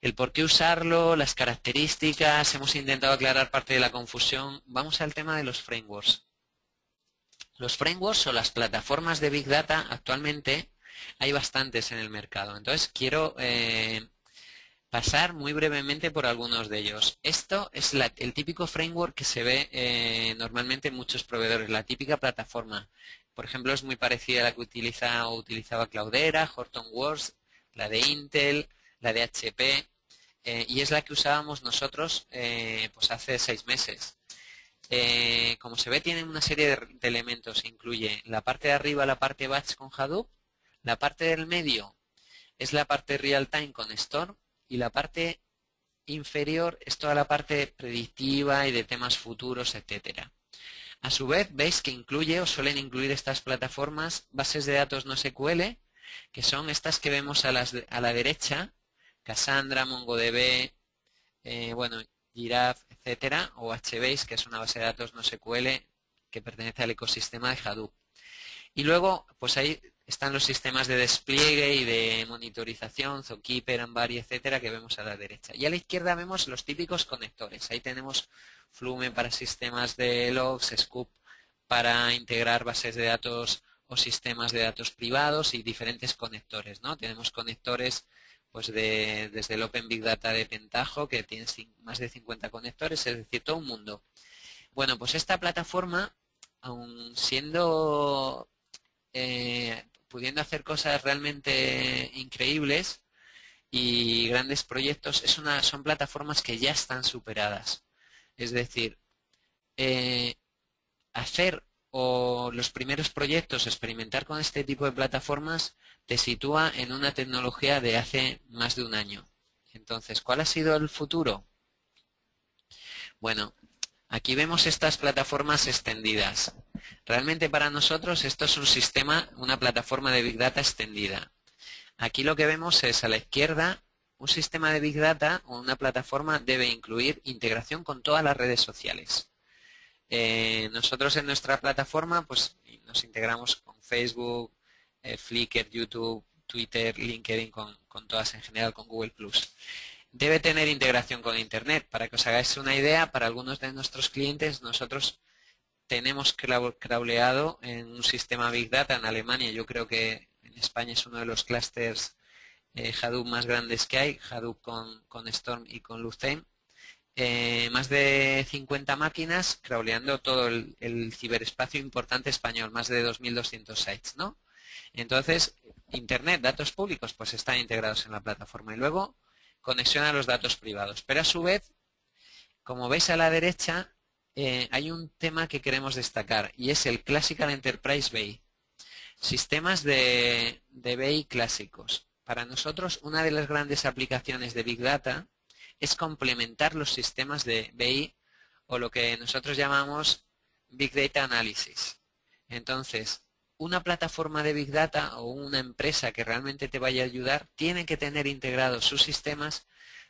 Speaker 2: el por qué usarlo, las características, hemos intentado aclarar parte de la confusión. Vamos al tema de los frameworks. Los frameworks o las plataformas de Big Data actualmente hay bastantes en el mercado. Entonces quiero pasar muy brevemente por algunos de ellos. Esto es el típico framework que se ve normalmente en muchos proveedores, la típica plataforma. Por ejemplo, es muy parecida a la que utilizaba Cloudera, Hortonworks, la de Intel, la de HP, y es la que usábamos nosotros pues hace 6 meses. Como se ve, tiene una serie de elementos. Incluye la parte de arriba, la parte batch con Hadoop, la parte del medio es la parte real time con Storm, y la parte inferior es toda la parte predictiva y de temas futuros, etcétera. A su vez, veis que incluye o suelen incluir estas plataformas bases de datos NoSQL, que son estas que vemos a la derecha, Cassandra, MongoDB, bueno, Giraffe, etcétera, o HBase, que es una base de datos NoSQL que pertenece al ecosistema de Hadoop. Y luego, pues ahí están los sistemas de despliegue y de monitorización, Zookeeper, Ambari, etcétera, que vemos a la derecha. Y a la izquierda vemos los típicos conectores. Ahí tenemos Flume para sistemas de logs, Scoop para integrar bases de datos o sistemas de datos privados y diferentes conectores, ¿no? Tenemos conectores pues desde el Open Big Data de Pentaho, que tiene más de 50 conectores, es decir, todo un mundo. Bueno, pues esta plataforma, aun siendo pudiendo hacer cosas realmente increíbles y grandes proyectos, son plataformas que ya están superadas. Es decir, hacer los primeros proyectos, experimentar con este tipo de plataformas, te sitúa en una tecnología de hace más de un año. Entonces, ¿cuál ha sido el futuro? Bueno, aquí vemos estas plataformas extendidas. Realmente para nosotros esto es un sistema, una plataforma de Big Data extendida. Aquí lo que vemos es a la izquierda, un sistema de Big Data o una plataforma debe incluir integración con todas las redes sociales. Nosotros en nuestra plataforma pues nos integramos con Facebook, Flickr, YouTube, Twitter, LinkedIn, con todas en general, con Google+. Debe tener integración con Internet. Para que os hagáis una idea, para algunos de nuestros clientes nosotros tenemos crawleado en un sistema Big Data en Alemania. Yo creo que en España es uno de los clústeres Hadoop más grandes que hay, Hadoop con Storm y con Lucene. Más de 50 máquinas crawleando todo el ciberespacio importante español, más de 2.200 sites, ¿no? Entonces, Internet, datos públicos, pues están integrados en la plataforma. Y luego, conexión a los datos privados. Pero a su vez, como veis a la derecha, hay un tema que queremos destacar y es el Classical Enterprise BI. Sistemas de BI clásicos. Para nosotros, una de las grandes aplicaciones de Big Data es complementar los sistemas de BI o lo que nosotros llamamos Big Data Analysis. Entonces, una plataforma de Big Data o una empresa que realmente te vaya a ayudar tiene que tener integrados sus sistemas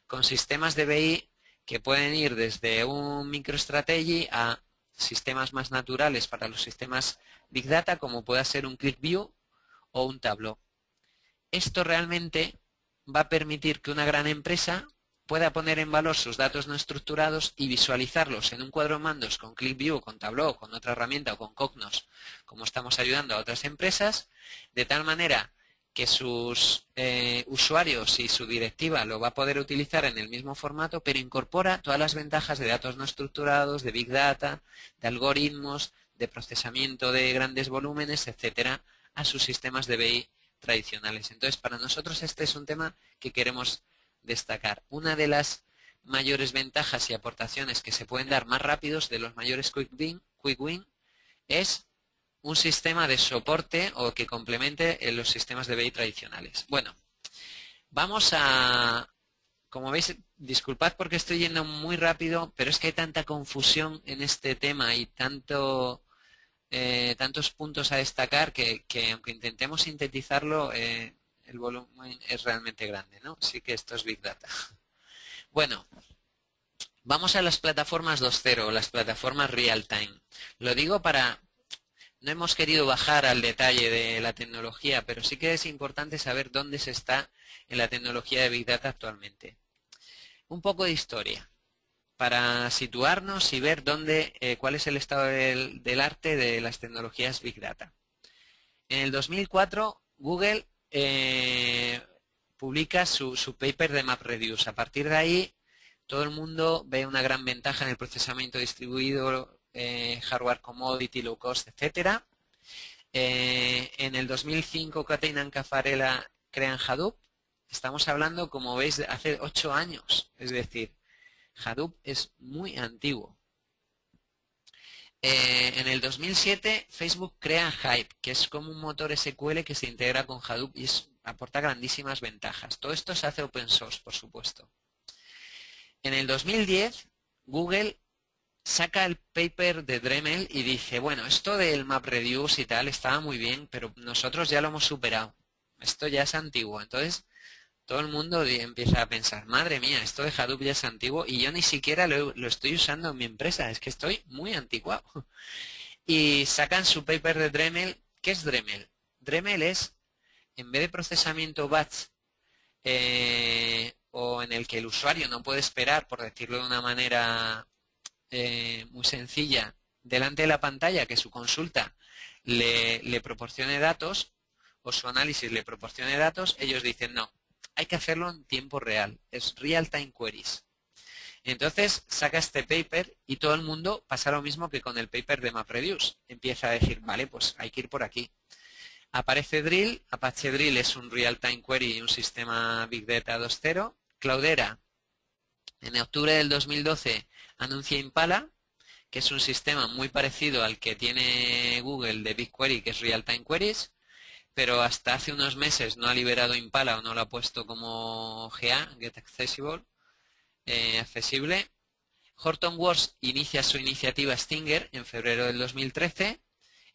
Speaker 2: con sistemas de BI que pueden ir desde un MicroStrategy a sistemas más naturales para los sistemas Big Data, como pueda ser un ClickView o un Tableau. Esto realmente va a permitir que una gran empresa pueda poner en valor sus datos no estructurados y visualizarlos en un cuadro de mandos con ClickView, con Tableau, con otra herramienta o con Cognos, como estamos ayudando a otras empresas, de tal manera que sus usuarios y su directiva lo va a poder utilizar en el mismo formato, pero incorpora todas las ventajas de datos no estructurados, de Big Data, de algoritmos, de procesamiento de grandes volúmenes, etcétera, a sus sistemas de BI tradicionales. Entonces, para nosotros este es un tema que queremos destacar. Una de las mayores ventajas y aportaciones que se pueden dar más rápidos, de los mayores quick win, es un sistema de soporte o que complemente los sistemas de BI tradicionales. Bueno, vamos a, como veis, disculpad porque estoy yendo muy rápido, pero es que hay tanta confusión en este tema y tantos puntos a destacar que aunque intentemos sintetizarlo, el volumen es realmente grande, ¿no? Así que esto es Big Data. Bueno, vamos a las plataformas 2.0, las plataformas real time. Lo digo para... No hemos querido bajar al detalle de la tecnología, pero sí que es importante saber dónde se está en la tecnología de Big Data actualmente. Un poco de historia, para situarnos y ver cuál es el estado del arte de las tecnologías Big Data. En el 2004, Google publica su paper de MapReduce. A partir de ahí, todo el mundo ve una gran ventaja en el procesamiento distribuido, hardware commodity, low cost, etcétera. En el 2005, Katainan Caffarella crean Hadoop. Estamos hablando, como veis, de hace 8 años. Es decir, Hadoop es muy antiguo. En el 2007, Facebook crea Hive, que es como un motor SQL que se integra con Hadoop y aporta grandísimas ventajas. Todo esto se hace open source, por supuesto. En el 2010, Google saca el paper de Dremel y dice, bueno, esto del MapReduce y tal estaba muy bien, pero nosotros ya lo hemos superado. Esto ya es antiguo. Entonces, todo el mundo empieza a pensar, madre mía, esto de Hadoop ya es antiguo y yo ni siquiera lo estoy usando en mi empresa, es que estoy muy anticuado. Y sacan su paper de Dremel. ¿Qué es Dremel? Dremel es, en vez de procesamiento batch, o en el que el usuario no puede esperar, por decirlo de una manera muy sencilla, delante de la pantalla que su consulta le proporcione datos o su análisis le proporcione datos, ellos dicen no, hay que hacerlo en tiempo real, es real-time queries. Entonces saca este paper y todo el mundo pasa lo mismo que con el paper de MapReduce. Empieza a decir, vale, pues hay que ir por aquí. Aparece Drill, Apache Drill es un real-time query y un sistema Big Data 2.0. Cloudera, en octubre del 2012, anuncia Impala, que es un sistema muy parecido al que tiene Google de BigQuery, que es real-time queries, pero hasta hace unos meses no ha liberado Impala o no lo ha puesto como GA, Get Accessible, accesible. Hortonworks inicia su iniciativa Stinger en febrero del 2013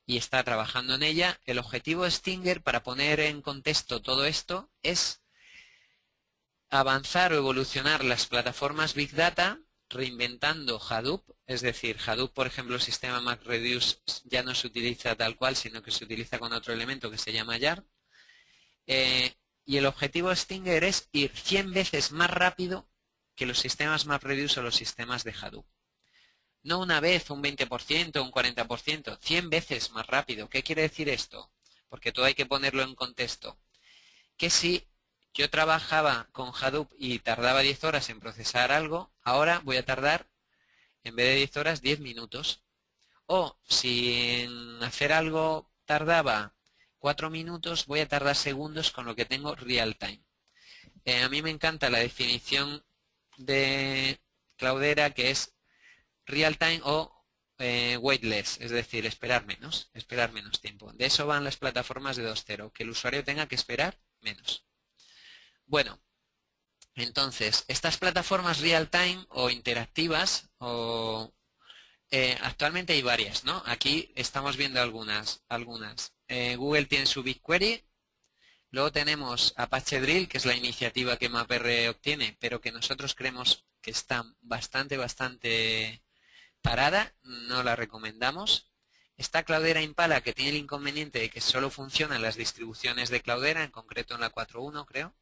Speaker 2: y está trabajando en ella. El objetivo de Stinger, para poner en contexto todo esto, es avanzar o evolucionar las plataformas Big Data reinventando Hadoop, es decir, Hadoop, por ejemplo, el sistema MapReduce ya no se utiliza tal cual, sino que se utiliza con otro elemento que se llama YARN. Y el objetivo de Stinger es ir 100 veces más rápido que los sistemas MapReduce o los sistemas de Hadoop. No una vez, un 20%, un 40%, 100 veces más rápido. ¿Qué quiere decir esto? Porque todo hay que ponerlo en contexto. Que si yo trabajaba con Hadoop y tardaba 10 horas en procesar algo, ahora voy a tardar, en vez de 10 horas, 10 minutos. O si en hacer algo tardaba 4 minutos, voy a tardar segundos, con lo que tengo real time. A mí me encanta la definición de Cloudera, que es real time o wait less, es decir, esperar menos tiempo. De eso van las plataformas de 2.0, que el usuario tenga que esperar menos. Bueno, entonces, estas plataformas real time o interactivas, actualmente hay varias, ¿no? Aquí estamos viendo algunas. Google tiene su BigQuery, luego tenemos Apache Drill, que es la iniciativa que MapR obtiene, pero que nosotros creemos que está bastante parada, no la recomendamos. Está Cloudera Impala, que tiene el inconveniente de que solo funciona en las distribuciones de Cloudera, en concreto en la 4.1, creo.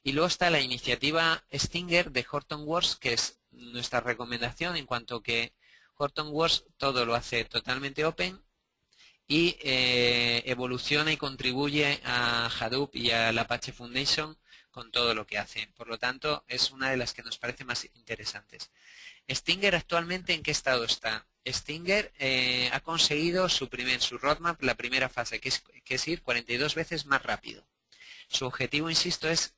Speaker 2: Y luego está la iniciativa Stinger de Hortonworks, que es nuestra recomendación, en cuanto que Hortonworks todo lo hace totalmente open y evoluciona y contribuye a Hadoop y a la Apache Foundation con todo lo que hace. Por lo tanto, es una de las que nos parece más interesantes. Stinger actualmente, ¿en qué estado está? Stinger ha conseguido su roadmap, la primera fase, que es ir 42 veces más rápido. Su objetivo, insisto, es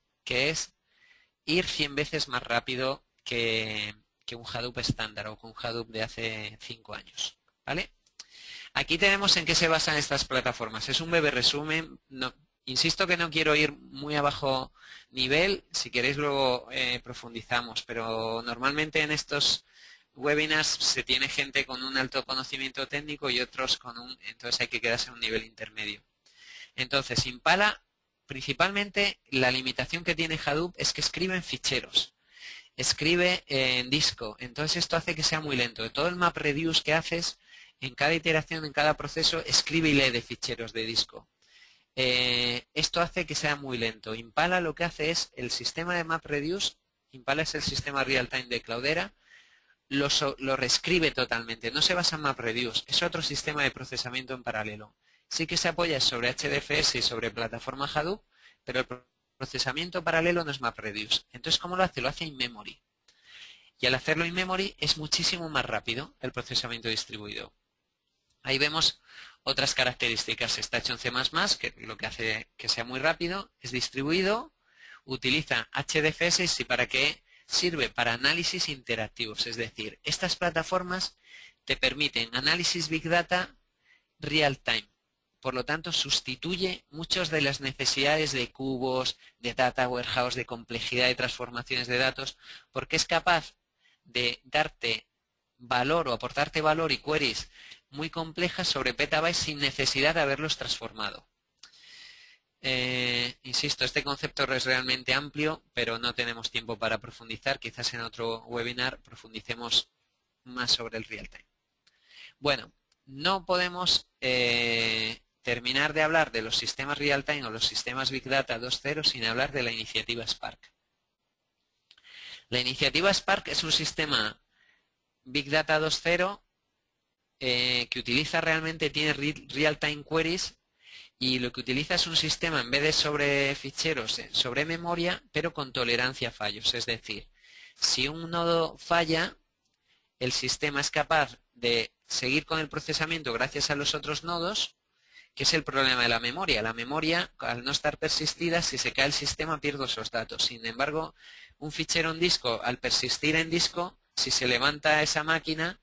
Speaker 2: ir 100 veces más rápido que un Hadoop estándar o que un Hadoop de hace 5 años. ¿Vale? Aquí tenemos en qué se basan estas plataformas. Es un breve resumen. Insisto que no quiero ir muy a bajo nivel. Si queréis luego profundizamos. Pero normalmente en estos webinars se tiene gente con un alto conocimiento técnico y otros con entonces hay que quedarse en un nivel intermedio. Entonces, Impala, principalmente la limitación que tiene Hadoop es que escribe en ficheros. Escribe en disco. Entonces esto hace que sea muy lento. Todo el MapReduce que haces, en cada iteración, en cada proceso, escribe y lee de ficheros de disco. Esto hace que sea muy lento. Impala lo que hace es el sistema de MapReduce. Impala es el sistema real-time de Cloudera. Lo reescribe totalmente. No se basa en MapReduce. Es otro sistema de procesamiento en paralelo. Sí que se apoya sobre HDFS y sobre plataforma Hadoop, pero el procesamiento paralelo no es MapReduce. Entonces, ¿cómo lo hace? Lo hace in-memory. Y al hacerlo in-memory es muchísimo más rápido el procesamiento distribuido. Ahí vemos otras características. Está hecho en C++, que lo que hace que sea muy rápido, es distribuido, utiliza HDFS y ¿para qué sirve? Para análisis interactivos. Es decir, estas plataformas te permiten análisis Big Data real time. Por lo tanto, sustituye muchas de las necesidades de cubos, de data warehouse, de complejidad de transformaciones de datos, porque es capaz de darte valor o aportarte valor y queries muy complejas sobre petabytes sin necesidad de haberlos transformado. Insisto, este concepto es realmente amplio, pero no tenemos tiempo para profundizar. Quizás en otro webinar profundicemos más sobre el real time. Bueno, no podemos terminar de hablar de los sistemas real-time o los sistemas Big Data 2.0 sin hablar de la iniciativa Spark. La iniciativa Spark es un sistema Big Data 2.0 que utiliza realmente, tiene real-time queries y lo que utiliza es un sistema en vez de sobre ficheros, sobre memoria, pero con tolerancia a fallos. Es decir, si un nodo falla, el sistema es capaz de seguir con el procesamiento gracias a los otros nodos, que es el problema de la memoria. La memoria, al no estar persistida, si se cae el sistema pierde esos datos. Sin embargo, un fichero en disco, al persistir en disco, si se levanta esa máquina,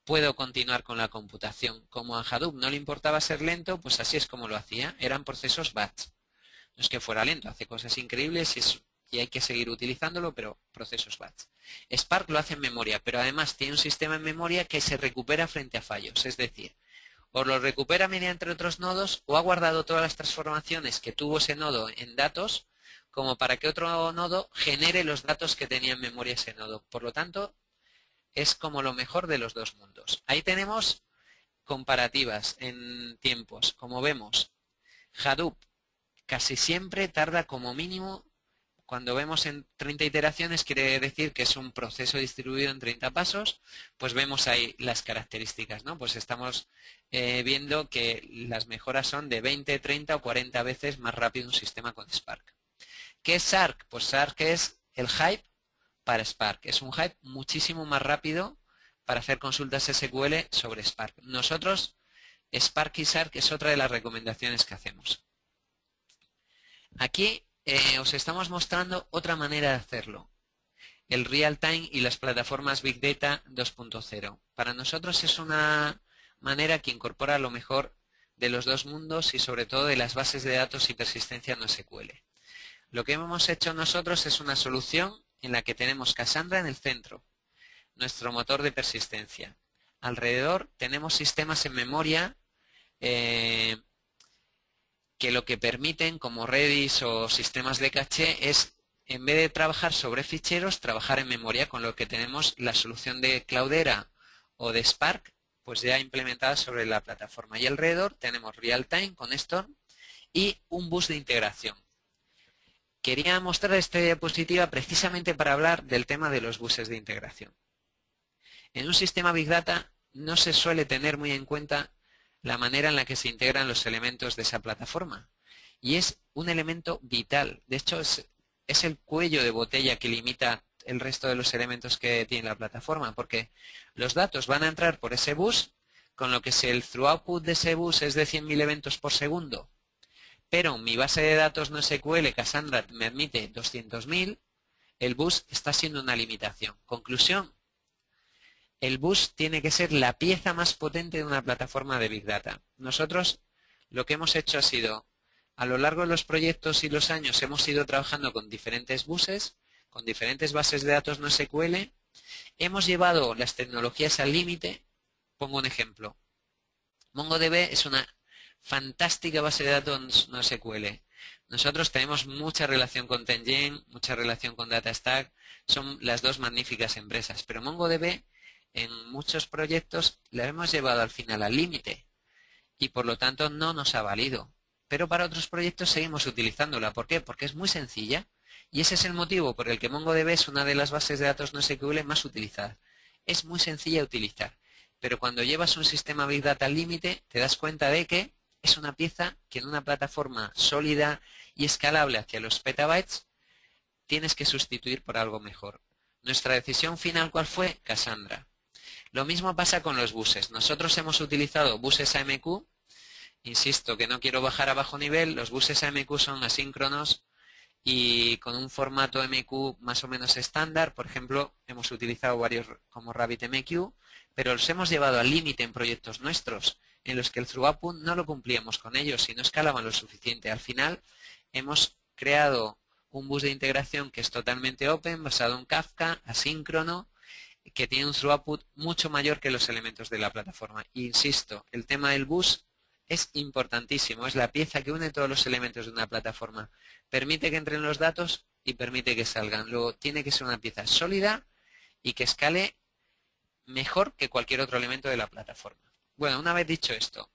Speaker 2: puedo continuar con la computación. Como a Hadoop no le importaba ser lento, pues así es como lo hacía. Eran procesos batch. No es que fuera lento, hace cosas increíbles y es y hay que seguir utilizándolo, pero procesos batch. Spark lo hace en memoria, pero además tiene un sistema en memoria que se recupera frente a fallos, es decir, o lo recupera mediante otros nodos o ha guardado todas las transformaciones que tuvo ese nodo en datos como para que otro nodo genere los datos que tenía en memoria ese nodo. Por lo tanto, es como lo mejor de los dos mundos. Ahí tenemos comparativas en tiempos. Como vemos, Hadoop casi siempre tarda como mínimo, cuando vemos en 30 iteraciones, quiere decir que es un proceso distribuido en 30 pasos, pues vemos ahí las características, ¿no? Pues estamos viendo que las mejoras son de 20, 30 o 40 veces más rápido un sistema con Spark. ¿Qué es Spark? Pues Spark es el hype para Spark. Es un hype muchísimo más rápido para hacer consultas SQL sobre Spark. Nosotros, Spark y Spark es otra de las recomendaciones que hacemos. Aquí os estamos mostrando otra manera de hacerlo. El real time y las plataformas Big Data 2.0. Para nosotros es una manera que incorpora lo mejor de los dos mundos y sobre todo de las bases de datos y persistencia no SQL. Lo que hemos hecho nosotros es una solución en la que tenemos Cassandra en el centro, nuestro motor de persistencia. Alrededor tenemos sistemas en memoria que lo que permiten, como Redis o sistemas de caché, es, en vez de trabajar sobre ficheros, trabajar en memoria, con lo que tenemos la solución de Cloudera o de Spark, pues ya implementada sobre la plataforma. Y alrededor tenemos Realtime con Storm y un bus de integración. Quería mostrar esta diapositiva precisamente para hablar del tema de los buses de integración. En un sistema Big Data no se suele tener muy en cuenta la manera en la que se integran los elementos de esa plataforma. Y es un elemento vital. De hecho, es el cuello de botella que limita el resto de los elementos que tiene la plataforma, porque los datos van a entrar por ese bus, con lo que si el throughput de ese bus es de 100.000 eventos por segundo, pero mi base de datos no SQL Cassandra me admite 200.000, el bus está siendo una limitación. Conclusión, el bus tiene que ser la pieza más potente de una plataforma de Big Data. Nosotros lo que hemos hecho ha sido, a lo largo de los proyectos y los años hemos ido trabajando con diferentes buses, con diferentes bases de datos no SQL, hemos llevado las tecnologías al límite. Pongo un ejemplo. MongoDB es una fantástica base de datos no SQL. Nosotros tenemos mucha relación con Tengen, mucha relación con DataStack, son las dos magníficas empresas, pero MongoDB en muchos proyectos la hemos llevado al final al límite y por lo tanto no nos ha valido. Pero para otros proyectos seguimos utilizándola. ¿Por qué? Porque es muy sencilla y ese es el motivo por el que MongoDB es una de las bases de datos no SQL más utilizadas. Es muy sencilla de utilizar, pero cuando llevas un sistema Big Data al límite te das cuenta de que es una pieza que en una plataforma sólida y escalable hacia los petabytes tienes que sustituir por algo mejor. Nuestra decisión final, ¿cuál fue? Cassandra. Lo mismo pasa con los buses. Nosotros hemos utilizado buses AMQ. Insisto que no quiero bajar a bajo nivel. Los buses AMQ son asíncronos y con un formato MQ más o menos estándar. Por ejemplo, hemos utilizado varios como RabbitMQ, pero los hemos llevado al límite en proyectos nuestros en los que el throughput no lo cumplíamos con ellos y no escalaban lo suficiente. Al final hemos creado un bus de integración que es totalmente open, basado en Kafka, asíncrono, que tiene un throughput mucho mayor que los elementos de la plataforma. Insisto, el tema del bus es importantísimo, es la pieza que une todos los elementos de una plataforma. Permite que entren los datos y permite que salgan. Luego tiene que ser una pieza sólida y que escale mejor que cualquier otro elemento de la plataforma. Bueno, una vez dicho esto,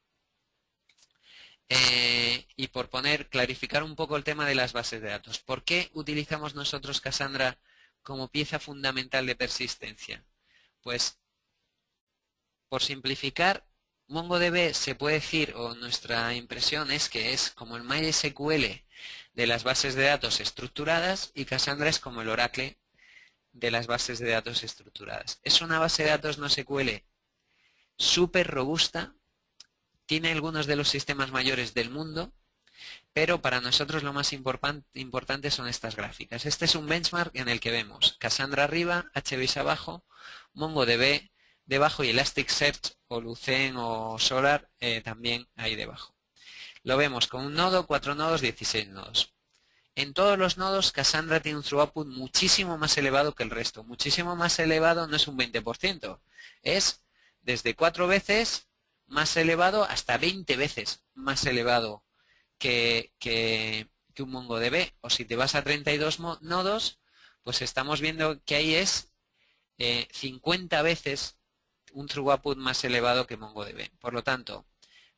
Speaker 2: y por clarificar un poco el tema de las bases de datos, ¿por qué utilizamos nosotros Cassandra como pieza fundamental de persistencia? Pues, por simplificar, MongoDB se puede decir, o nuestra impresión es que es como el MySQL de las bases de datos estructuradas y Cassandra es como el Oracle de las bases de datos estructuradas. Es una base de datos no SQL súper robusta, tiene algunos de los sistemas mayores del mundo, pero para nosotros lo más importante son estas gráficas. Este es un benchmark en el que vemos Cassandra arriba, HBase abajo, MongoDB debajo y Elasticsearch o Lucene o Solar también ahí debajo. Lo vemos con un nodo, 4 nodos, 16 nodos. En todos los nodos, Cassandra tiene un throughput muchísimo más elevado que el resto. Muchísimo más elevado no es un 20%, es desde 4 veces más elevado hasta 20 veces más elevado que un MongoDB. O si te vas a 32 nodos, pues estamos viendo que ahí es 50 veces un throughput más elevado que MongoDB. Por lo tanto,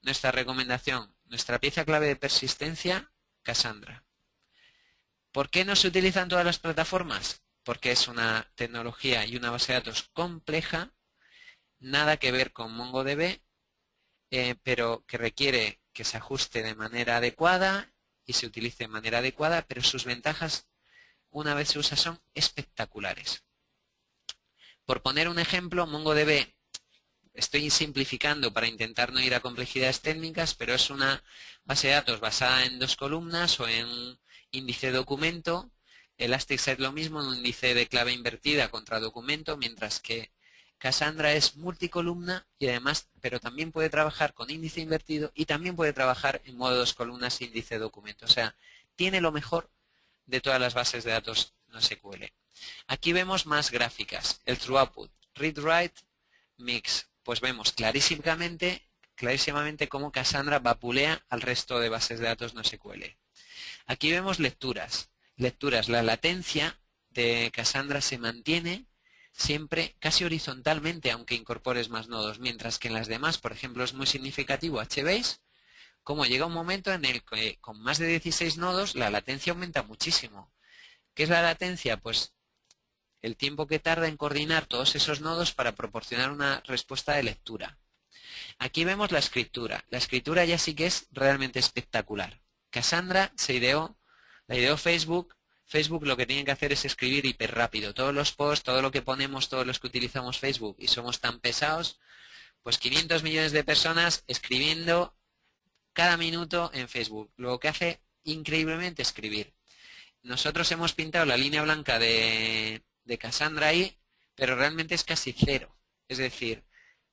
Speaker 2: nuestra recomendación, nuestra pieza clave de persistencia, Cassandra. ¿Por qué no se utilizan todas las plataformas? Porque es una tecnología y una base de datos compleja, nada que ver con MongoDB, pero que requiere que se ajuste de manera adecuada y se utilice de manera adecuada, pero sus ventajas, una vez se usa, son espectaculares. Por poner un ejemplo, MongoDB, estoy simplificando para intentar no ir a complejidades técnicas, pero es una base de datos basada en 2 columnas o en un índice documento. Elasticsearch lo mismo, un índice de clave invertida contra documento, mientras que Cassandra es multicolumna y además, pero también puede trabajar con índice invertido y también puede trabajar en modo 2 columnas e índice documento. O sea, tiene lo mejor de todas las bases de datos NoSQL. Aquí vemos más gráficas, el throughput, read-write, mix. Pues vemos clarísimamente cómo Cassandra vapulea al resto de bases de datos NoSQL. Aquí vemos lecturas. La latencia de Cassandra se mantiene siempre casi horizontalmente, aunque incorpores más nodos, mientras que en las demás, por ejemplo, es muy significativo HBase, como llega un momento en el que con más de 16 nodos la latencia aumenta muchísimo. ¿Qué es la latencia? Pues el tiempo que tarda en coordinar todos esos nodos para proporcionar una respuesta de lectura. Aquí vemos la escritura. La escritura ya sí que es realmente espectacular. Cassandra la ideó Facebook. Facebook lo que tiene que hacer es escribir hiper rápido. Todos los posts, todo lo que ponemos, todos los que utilizamos Facebook y somos tan pesados, pues 500 millones de personas escribiendo cada minuto en Facebook. Lo que hace increíblemente escribir. Nosotros hemos pintado la línea blanca de Cassandra ahí, pero realmente es casi cero. Es decir,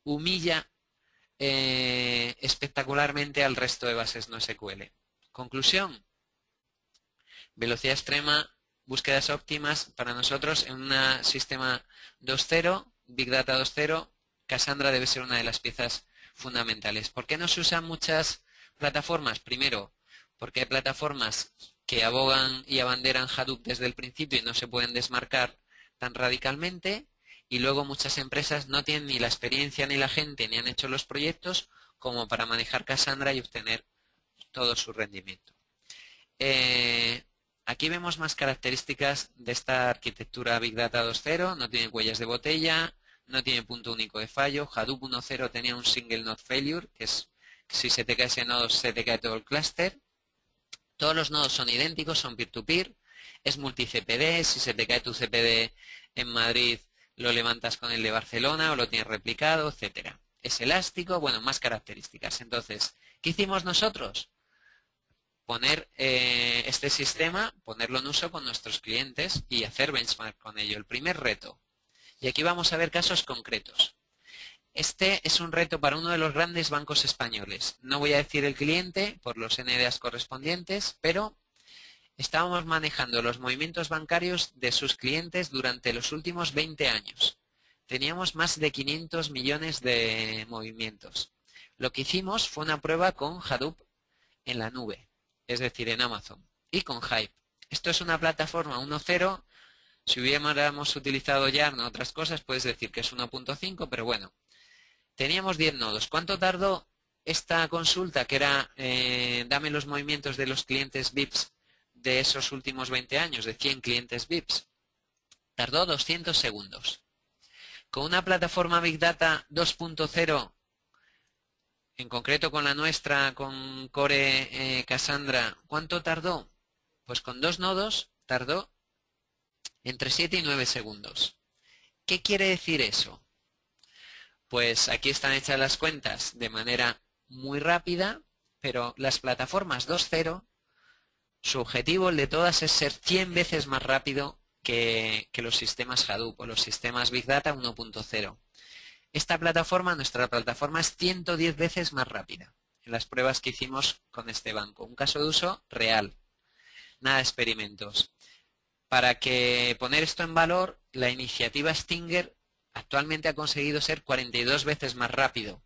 Speaker 2: humilla espectacularmente al resto de bases NoSQL. Conclusión, velocidad extrema, búsquedas óptimas. Para nosotros en un sistema 2.0, Big Data 2.0, Cassandra debe ser una de las piezas fundamentales. ¿Por qué no se usan muchas plataformas? Primero, porque hay plataformas que abogan y abanderan Hadoop desde el principio y no se pueden desmarcar tan radicalmente. Y luego muchas empresas no tienen ni la experiencia ni la gente ni han hecho los proyectos como para manejar Cassandra y obtener todo su rendimiento. Aquí vemos más características de esta arquitectura Big Data 2.0. No tiene huellas de botella, no tiene punto único de fallo. Hadoop 1.0 tenía un single node failure, que es que si se te cae ese nodo se te cae todo el clúster. Todos los nodos son idénticos, son peer-to-peer. Es multi-CPD, si se te cae tu CPD en Madrid lo levantas con el de Barcelona o lo tienes replicado, etcétera. Es elástico, bueno, más características. Entonces, ¿qué hicimos nosotros? Poner este sistema, ponerlo en uso con nuestros clientes y hacer benchmark con ello. El primer reto. Y aquí vamos a ver casos concretos. Este es un reto para uno de los grandes bancos españoles. No voy a decir el cliente por los NDAs correspondientes, pero estábamos manejando los movimientos bancarios de sus clientes durante los últimos 20 años. Teníamos más de 500 millones de movimientos. Lo que hicimos fue una prueba con Hadoop en la nube, es decir, en Amazon, y con Hive. Esto es una plataforma 1.0. Si hubiéramos utilizado Yarn o otras cosas, puedes decir que es 1.5, pero bueno. Teníamos 10 nodos. ¿Cuánto tardó esta consulta, que era dame los movimientos de los clientes VIPs de esos últimos 20 años, de 100 clientes VIPs? Tardó 200 segundos. Con una plataforma Big Data 2.0, en concreto con la nuestra, con Core Cassandra, ¿cuánto tardó? Pues con 2 nodos tardó entre 7 y 9 segundos. ¿Qué quiere decir eso? Pues aquí están hechas las cuentas de manera muy rápida, pero las plataformas 2.0, su objetivo, el de todas, es ser 100 veces más rápido que los sistemas Hadoop o los sistemas Big Data 1.0. Esta plataforma, nuestra plataforma, es 110 veces más rápida en las pruebas que hicimos con este banco. Un caso de uso real. nada de experimentos. Para que poner esto en valor, la iniciativa Stinger actualmente ha conseguido ser 42 veces más rápido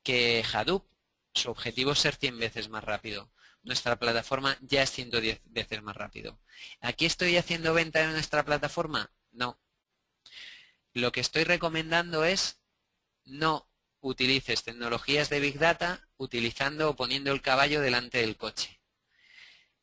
Speaker 2: que Hadoop. Su objetivo es ser 100 veces más rápido. Nuestra plataforma ya es 110 veces más rápido. ¿Aquí estoy haciendo venta de nuestra plataforma? No. Lo que estoy recomendando es no utilices tecnologías de Big Data utilizando o poniendo el caballo delante del coche.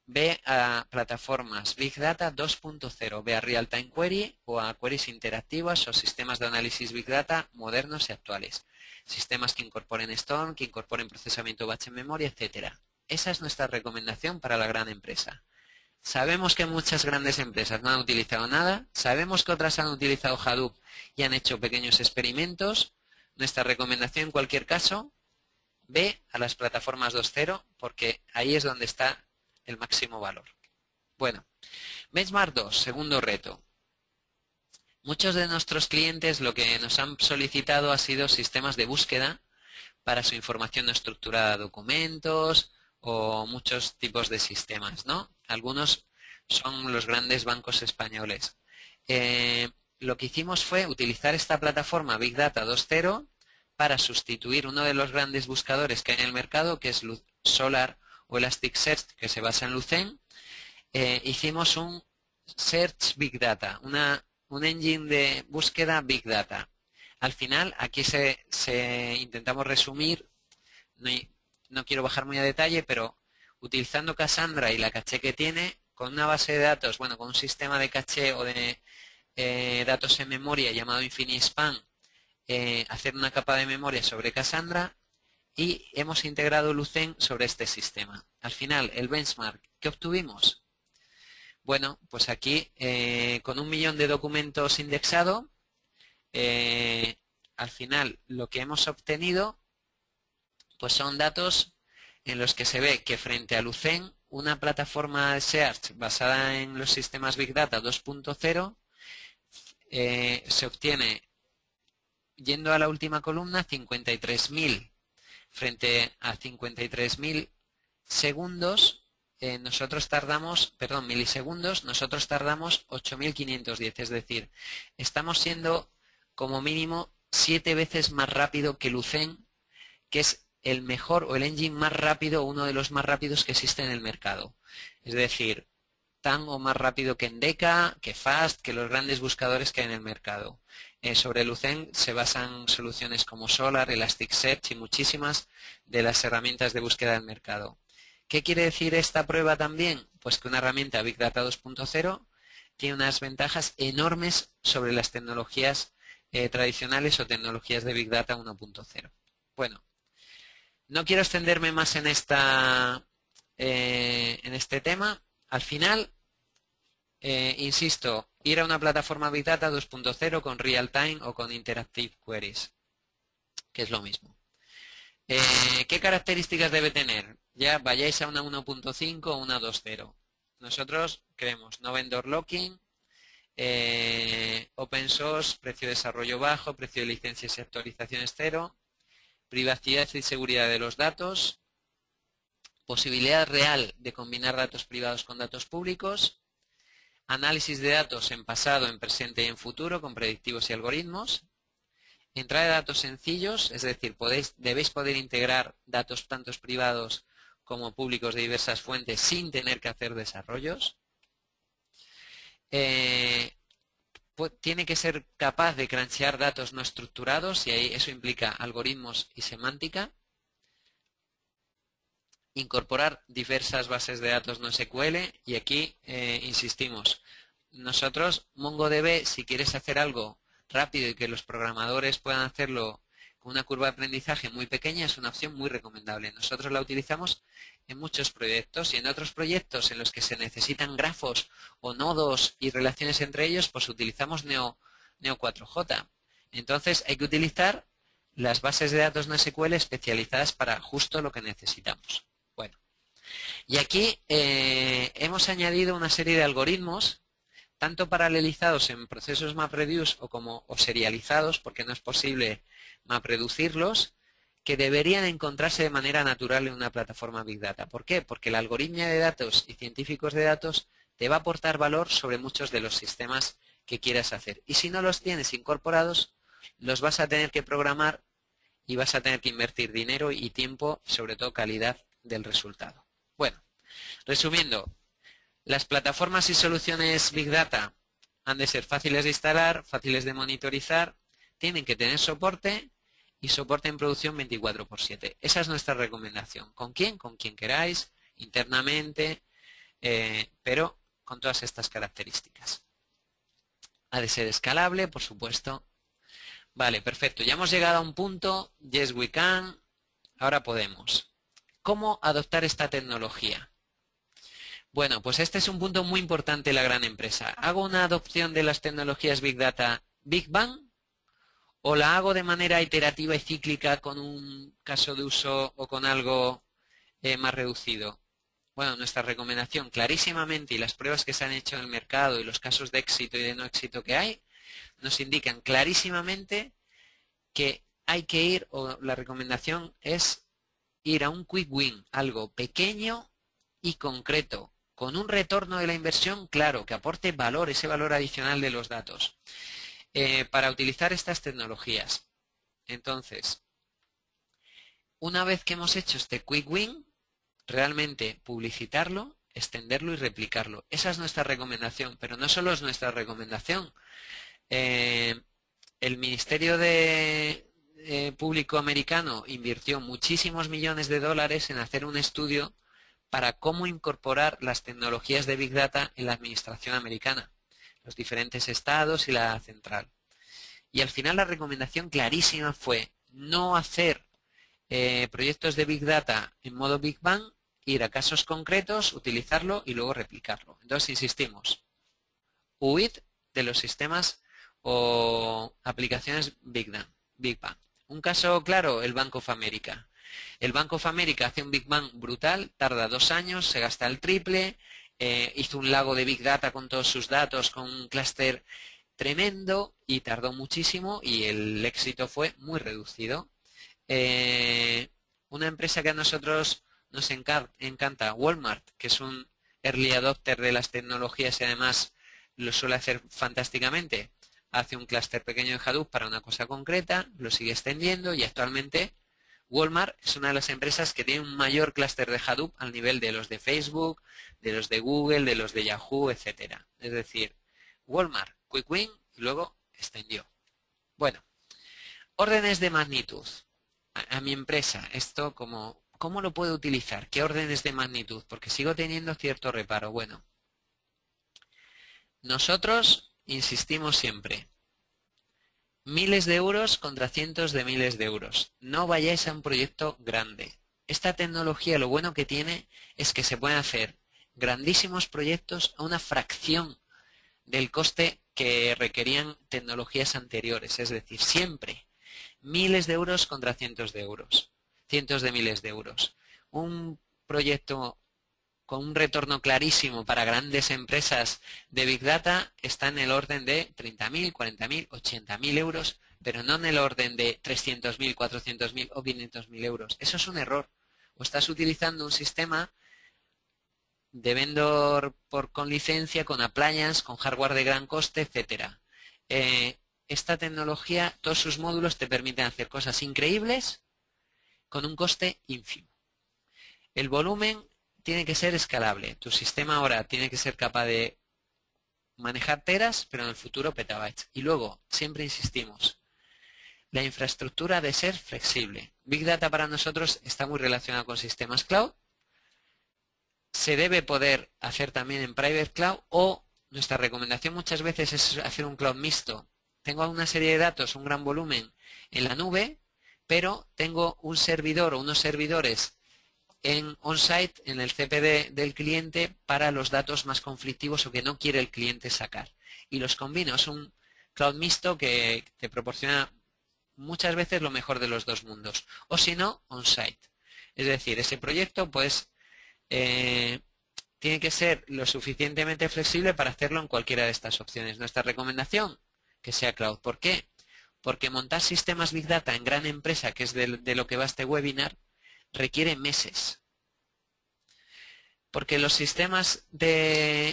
Speaker 2: Ve a plataformas Big Data 2.0, ve a Real Time Query o a queries interactivas o sistemas de análisis Big Data modernos y actuales. Sistemas que incorporen Storm, que incorporen procesamiento batch en memoria, etcétera. Esa es nuestra recomendación para la gran empresa. Sabemos que muchas grandes empresas no han utilizado nada, sabemos que otras han utilizado Hadoop y han hecho pequeños experimentos. Nuestra recomendación en cualquier caso, ve a las plataformas 2.0 porque ahí es donde está el máximo valor. Bueno, Benchmark 2, segundo reto. Muchos de nuestros clientes lo que nos han solicitado ha sido sistemas de búsqueda para su información no estructurada, documentos o muchos tipos de sistemas, ¿no? Algunos son los grandes bancos españoles. Lo que hicimos fue utilizar esta plataforma Big Data 2.0 para sustituir uno de los grandes buscadores que hay en el mercado, que es Solar o Elasticsearch, que se basa en Lucene. Hicimos un Search Big Data, un engine de búsqueda Big Data. Al final, aquí intentamos resumir, no quiero bajar muy a detalle, pero utilizando Cassandra y la caché que tiene, con una base de datos, bueno, con un sistema de caché o de datos en memoria llamado InfiniSpan, hacer una capa de memoria sobre Cassandra y hemos integrado Lucene sobre este sistema. Al final, el benchmark, ¿qué obtuvimos? Bueno, pues aquí con 1 millón de documentos indexados, al final lo que hemos obtenido pues son datos en los que se ve que frente a Lucene, una plataforma de Search basada en los sistemas Big Data 2.0, se obtiene, yendo a la última columna, 53.000 frente a 53.000 segundos. Milisegundos, nosotros tardamos 8.510, es decir, estamos siendo como mínimo 7 veces más rápido que Lucene, que es el mejor o el engine más rápido, uno de los más rápidos que existe en el mercado. Es decir, tan o más rápido que Endeca, que Fast, que los grandes buscadores que hay en el mercado. Sobre Lucene se basan soluciones como Solar, Elasticsearch y muchísimas de las herramientas de búsqueda del mercado. ¿Qué quiere decir esta prueba también? Pues que una herramienta Big Data 2.0 tiene unas ventajas enormes sobre las tecnologías tradicionales o tecnologías de Big Data 1.0. Bueno, no quiero extenderme más en este tema. Al final, insisto, ir a una plataforma Big Data 2.0 con Real Time o con Interactive Queries, que es lo mismo. ¿Qué características debe tener? Ya vayáis a una 1.5 o una 2.0. Nosotros creemos no vendor locking, open source, precio de desarrollo bajo, precio de licencias y actualizaciones cero, privacidad y seguridad de los datos, posibilidad real de combinar datos privados con datos públicos, análisis de datos en pasado, en presente y en futuro con predictivos y algoritmos, entrada de datos sencillos, es decir, debéis poder integrar datos tanto privados como públicos de diversas fuentes sin tener que hacer desarrollos. Tiene que ser capaz de crunchear datos no estructurados y ahí eso implica algoritmos y semántica. Incorporar diversas bases de datos no SQL y aquí insistimos. Nosotros, MongoDB, si quieres hacer algo rápido y que los programadores puedan hacerlo con una curva de aprendizaje muy pequeña, es una opción muy recomendable. Nosotros la utilizamos en muchos proyectos y en otros proyectos en los que se necesitan grafos o nodos y relaciones entre ellos, pues utilizamos Neo4j. Entonces hay que utilizar las bases de datos no SQL especializadas para justo lo que necesitamos. Bueno, y aquí hemos añadido una serie de algoritmos tanto paralelizados en procesos MapReduce o serializados, porque no es posible MapReducirlos, que deberían encontrarse de manera natural en una plataforma Big Data. ¿Por qué? Porque el algoritmo de datos y científicos de datos te va a aportar valor sobre muchos de los sistemas que quieras hacer. Y si no los tienes incorporados, los vas a tener que programar y vas a tener que invertir dinero y tiempo, sobre todo calidad del resultado. Bueno, resumiendo, las plataformas y soluciones Big Data han de ser fáciles de instalar, fáciles de monitorizar, tienen que tener soporte y soporte en producción 24/7. Esa es nuestra recomendación. ¿Con quién? Con quien queráis, internamente, pero con todas estas características. Ha de ser escalable, por supuesto. Vale, perfecto. Ya hemos llegado a un punto. Yes, we can. Ahora podemos. ¿Cómo adoptar esta tecnología? Bueno, pues este es un punto muy importante en la gran empresa. ¿Hago una adopción de las tecnologías Big Data Big Bang? ¿O la hago de manera iterativa y cíclica con un caso de uso o con algo más reducido? Bueno, nuestra recomendación clarísimamente y las pruebas que se han hecho en el mercado y los casos de éxito y de no éxito que hay, nos indican clarísimamente que hay que ir, o la recomendación es ir a un quick win, algo pequeño y concreto, con un retorno de la inversión claro, que aporte valor, ese valor adicional de los datos. Para utilizar estas tecnologías. Entonces, una vez que hemos hecho este quick win, realmente publicitarlo, extenderlo y replicarlo. Esa es nuestra recomendación, pero no solo es nuestra recomendación. El Ministerio Público americano invirtió muchísimos millones de dólares en hacer un estudio para cómo incorporar las tecnologías de Big Data en la administración americana, los diferentes estados y la central. Y al final la recomendación clarísima fue no hacer proyectos de Big Data en modo Big Bang, ir a casos concretos, utilizarlo y luego replicarlo. Entonces insistimos, huid de los sistemas o aplicaciones Big Bang. Un caso claro, el Bank of America. El Bank of America hace un Big Bang brutal, tarda 2 años, se gasta el triple, hizo un lago de Big Data con todos sus datos, con un clúster tremendo y tardó muchísimo y el éxito fue muy reducido. Una empresa que a nosotros nos encanta, Walmart, que es un early adopter de las tecnologías y además lo suele hacer fantásticamente. Hace un clúster pequeño de Hadoop para una cosa concreta, lo sigue extendiendo y actualmente Walmart es una de las empresas que tiene un mayor clúster de Hadoop al nivel de los de Facebook, de los de Google, de los de Yahoo, etcétera. Es decir, Walmart, quick win y luego extendió. Bueno, órdenes de magnitud. A mi empresa, esto ¿cómo lo puedo utilizar? ¿Qué órdenes de magnitud? Porque sigo teniendo cierto reparo. Bueno, nosotros insistimos siempre. Miles de euros contra cientos de miles de euros. No vayáis a un proyecto grande. Esta tecnología lo bueno que tiene es que se pueden hacer grandísimos proyectos a una fracción del coste que requerían tecnologías anteriores. Es decir, siempre miles de euros contra cientos de euros. Cientos de miles de euros. Un proyecto con un retorno clarísimo para grandes empresas de Big Data está en el orden de 30.000, 40.000, 80.000 euros, pero no en el orden de 300.000, 400.000 o 500.000 euros. Eso es un error. O estás utilizando un sistema de vendor con licencia, con appliance, con hardware de gran coste, etcétera. Esta tecnología, todos sus módulos te permiten hacer cosas increíbles con un coste ínfimo. El volumen tiene que ser escalable. Tu sistema ahora tiene que ser capaz de manejar teras, pero en el futuro petabytes. Y luego, siempre insistimos, la infraestructura ha de ser flexible. Big Data para nosotros está muy relacionado con sistemas cloud. Se debe poder hacer también en private cloud o nuestra recomendación muchas veces es hacer un cloud mixto. Tengo una serie de datos, un gran volumen en la nube, pero tengo un servidor o unos servidores en on-site, en el CPD del cliente, para los datos más conflictivos o que no quiere el cliente sacar. Y los combino. Es un cloud mixto que te proporciona muchas veces lo mejor de los dos mundos. O si no, on-site. Es decir, ese proyecto pues tiene que ser lo suficientemente flexible para hacerlo en cualquiera de estas opciones. Nuestra recomendación, que sea cloud. ¿Por qué? Porque montar sistemas Big Data en gran empresa, que es de lo que va este webinar, requiere meses. Porque los sistemas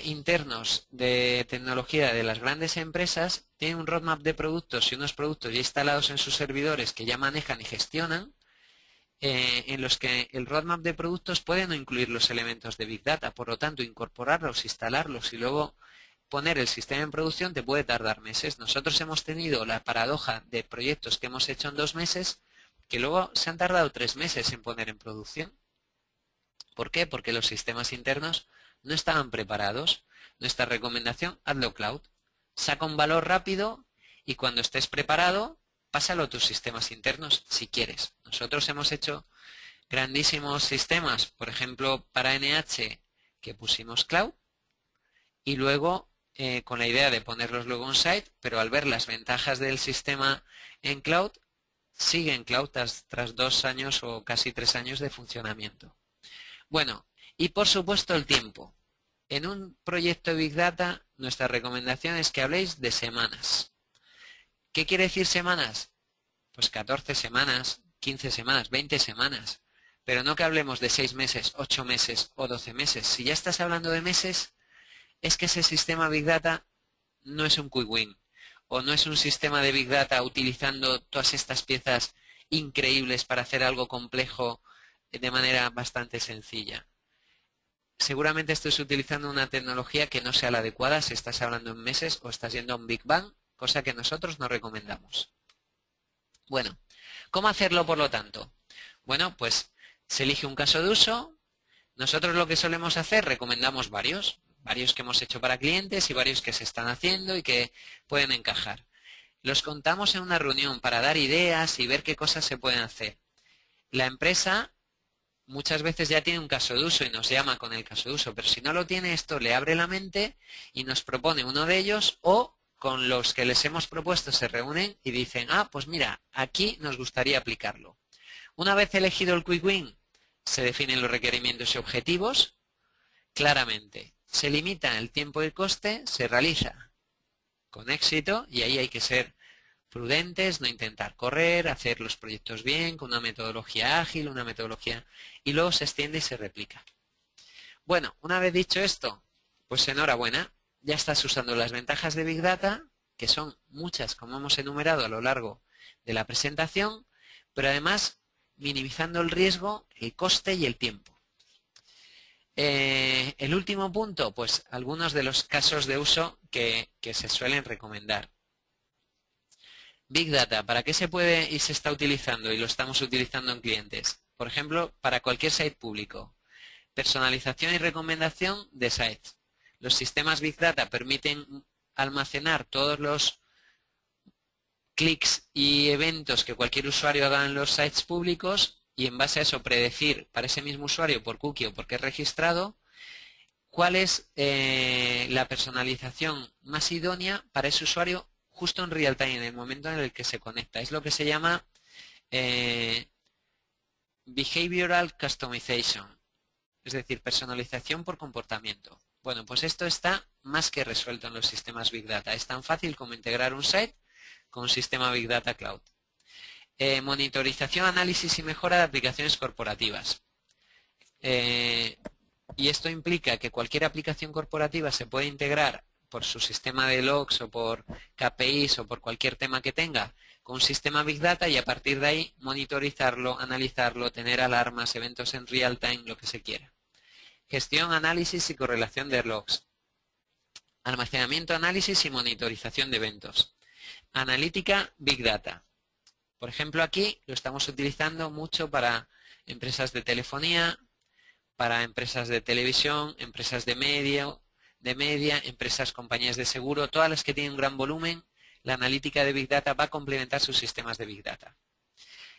Speaker 2: internos de tecnología de las grandes empresas tienen un roadmap de productos y unos productos ya instalados en sus servidores que ya manejan y gestionan, en los que el roadmap de productos puede no incluir los elementos de Big Data. Por lo tanto, incorporarlos, instalarlos y luego poner el sistema en producción te puede tardar meses. Nosotros hemos tenido la paradoja de proyectos que hemos hecho en 2 meses que luego se han tardado 3 meses en poner en producción. ¿Por qué? Porque los sistemas internos no estaban preparados. Nuestra recomendación, hazlo cloud. Saca un valor rápido y cuando estés preparado, pásalo a tus sistemas internos si quieres. Nosotros hemos hecho grandísimos sistemas, por ejemplo, para NH que pusimos cloud y luego con la idea de ponerlos luego on-site, pero al ver las ventajas del sistema en cloud, sigue en cloud tras 2 años o casi 3 años de funcionamiento. Bueno, y por supuesto el tiempo. En un proyecto de Big Data, nuestra recomendación es que habléis de semanas. ¿Qué quiere decir semanas? Pues 14 semanas, 15 semanas, 20 semanas. Pero no que hablemos de 6 meses, 8 meses o 12 meses. Si ya estás hablando de meses, es que ese sistema Big Data no es un quick win. O no es un sistema de Big Data utilizando todas estas piezas increíbles para hacer algo complejo de manera bastante sencilla. Seguramente estés utilizando una tecnología que no sea la adecuada si estás hablando en meses o estás yendo a un Big Bang, cosa que nosotros no recomendamos. Bueno, ¿cómo hacerlo por lo tanto? Bueno, pues se elige un caso de uso. Nosotros lo que solemos hacer, recomendamos varios que hemos hecho para clientes y varios que se están haciendo y que pueden encajar. Los contamos en una reunión para dar ideas y ver qué cosas se pueden hacer. La empresa muchas veces ya tiene un caso de uso y nos llama con el caso de uso, pero si no lo tiene, esto le abre la mente y nos propone uno de ellos, o con los que les hemos propuesto se reúnen y dicen, ah, pues mira, aquí nos gustaría aplicarlo. Una vez elegido el Quick Win, se definen los requerimientos y objetivos claramente. Se limita el tiempo y el coste, se realiza con éxito y ahí hay que ser prudentes, no intentar correr, hacer los proyectos bien, con una metodología ágil, y luego se extiende y se replica. Bueno, una vez dicho esto, pues enhorabuena, ya estás usando las ventajas de Big Data, que son muchas, como hemos enumerado a lo largo de la presentación, pero además minimizando el riesgo, el coste y el tiempo. El último punto, pues algunos de los casos de uso que se suelen recomendar. Big Data, ¿para qué se puede y se está utilizando y lo estamos utilizando en clientes? Por ejemplo, para cualquier site público. Personalización y recomendación de sites. Los sistemas Big Data permiten almacenar todos los clics y eventos que cualquier usuario haga en los sites públicos y en base a eso predecir para ese mismo usuario por cookie o porque es registrado cuál es la personalización más idónea para ese usuario justo en real time, en el momento en el que se conecta. Es lo que se llama Behavioral Customization, es decir, personalización por comportamiento. Bueno, pues esto está más que resuelto en los sistemas Big Data. Es tan fácil como integrar un site con un sistema Big Data Cloud. Monitorización, análisis y mejora de aplicaciones corporativas. Y esto implica que cualquier aplicación corporativa se puede integrar por su sistema de logs o por KPIs o por cualquier tema que tenga con un sistema Big Data y a partir de ahí monitorizarlo, analizarlo, tener alarmas, eventos en real time, lo que se quiera. Gestión, análisis y correlación de logs. Almacenamiento, análisis y monitorización de eventos. Analítica Big Data. Por ejemplo, aquí lo estamos utilizando mucho para empresas de telefonía, para empresas de televisión, empresas de media, empresas, compañías de seguro, todas las que tienen un gran volumen, la analítica de Big Data va a complementar sus sistemas de Big Data.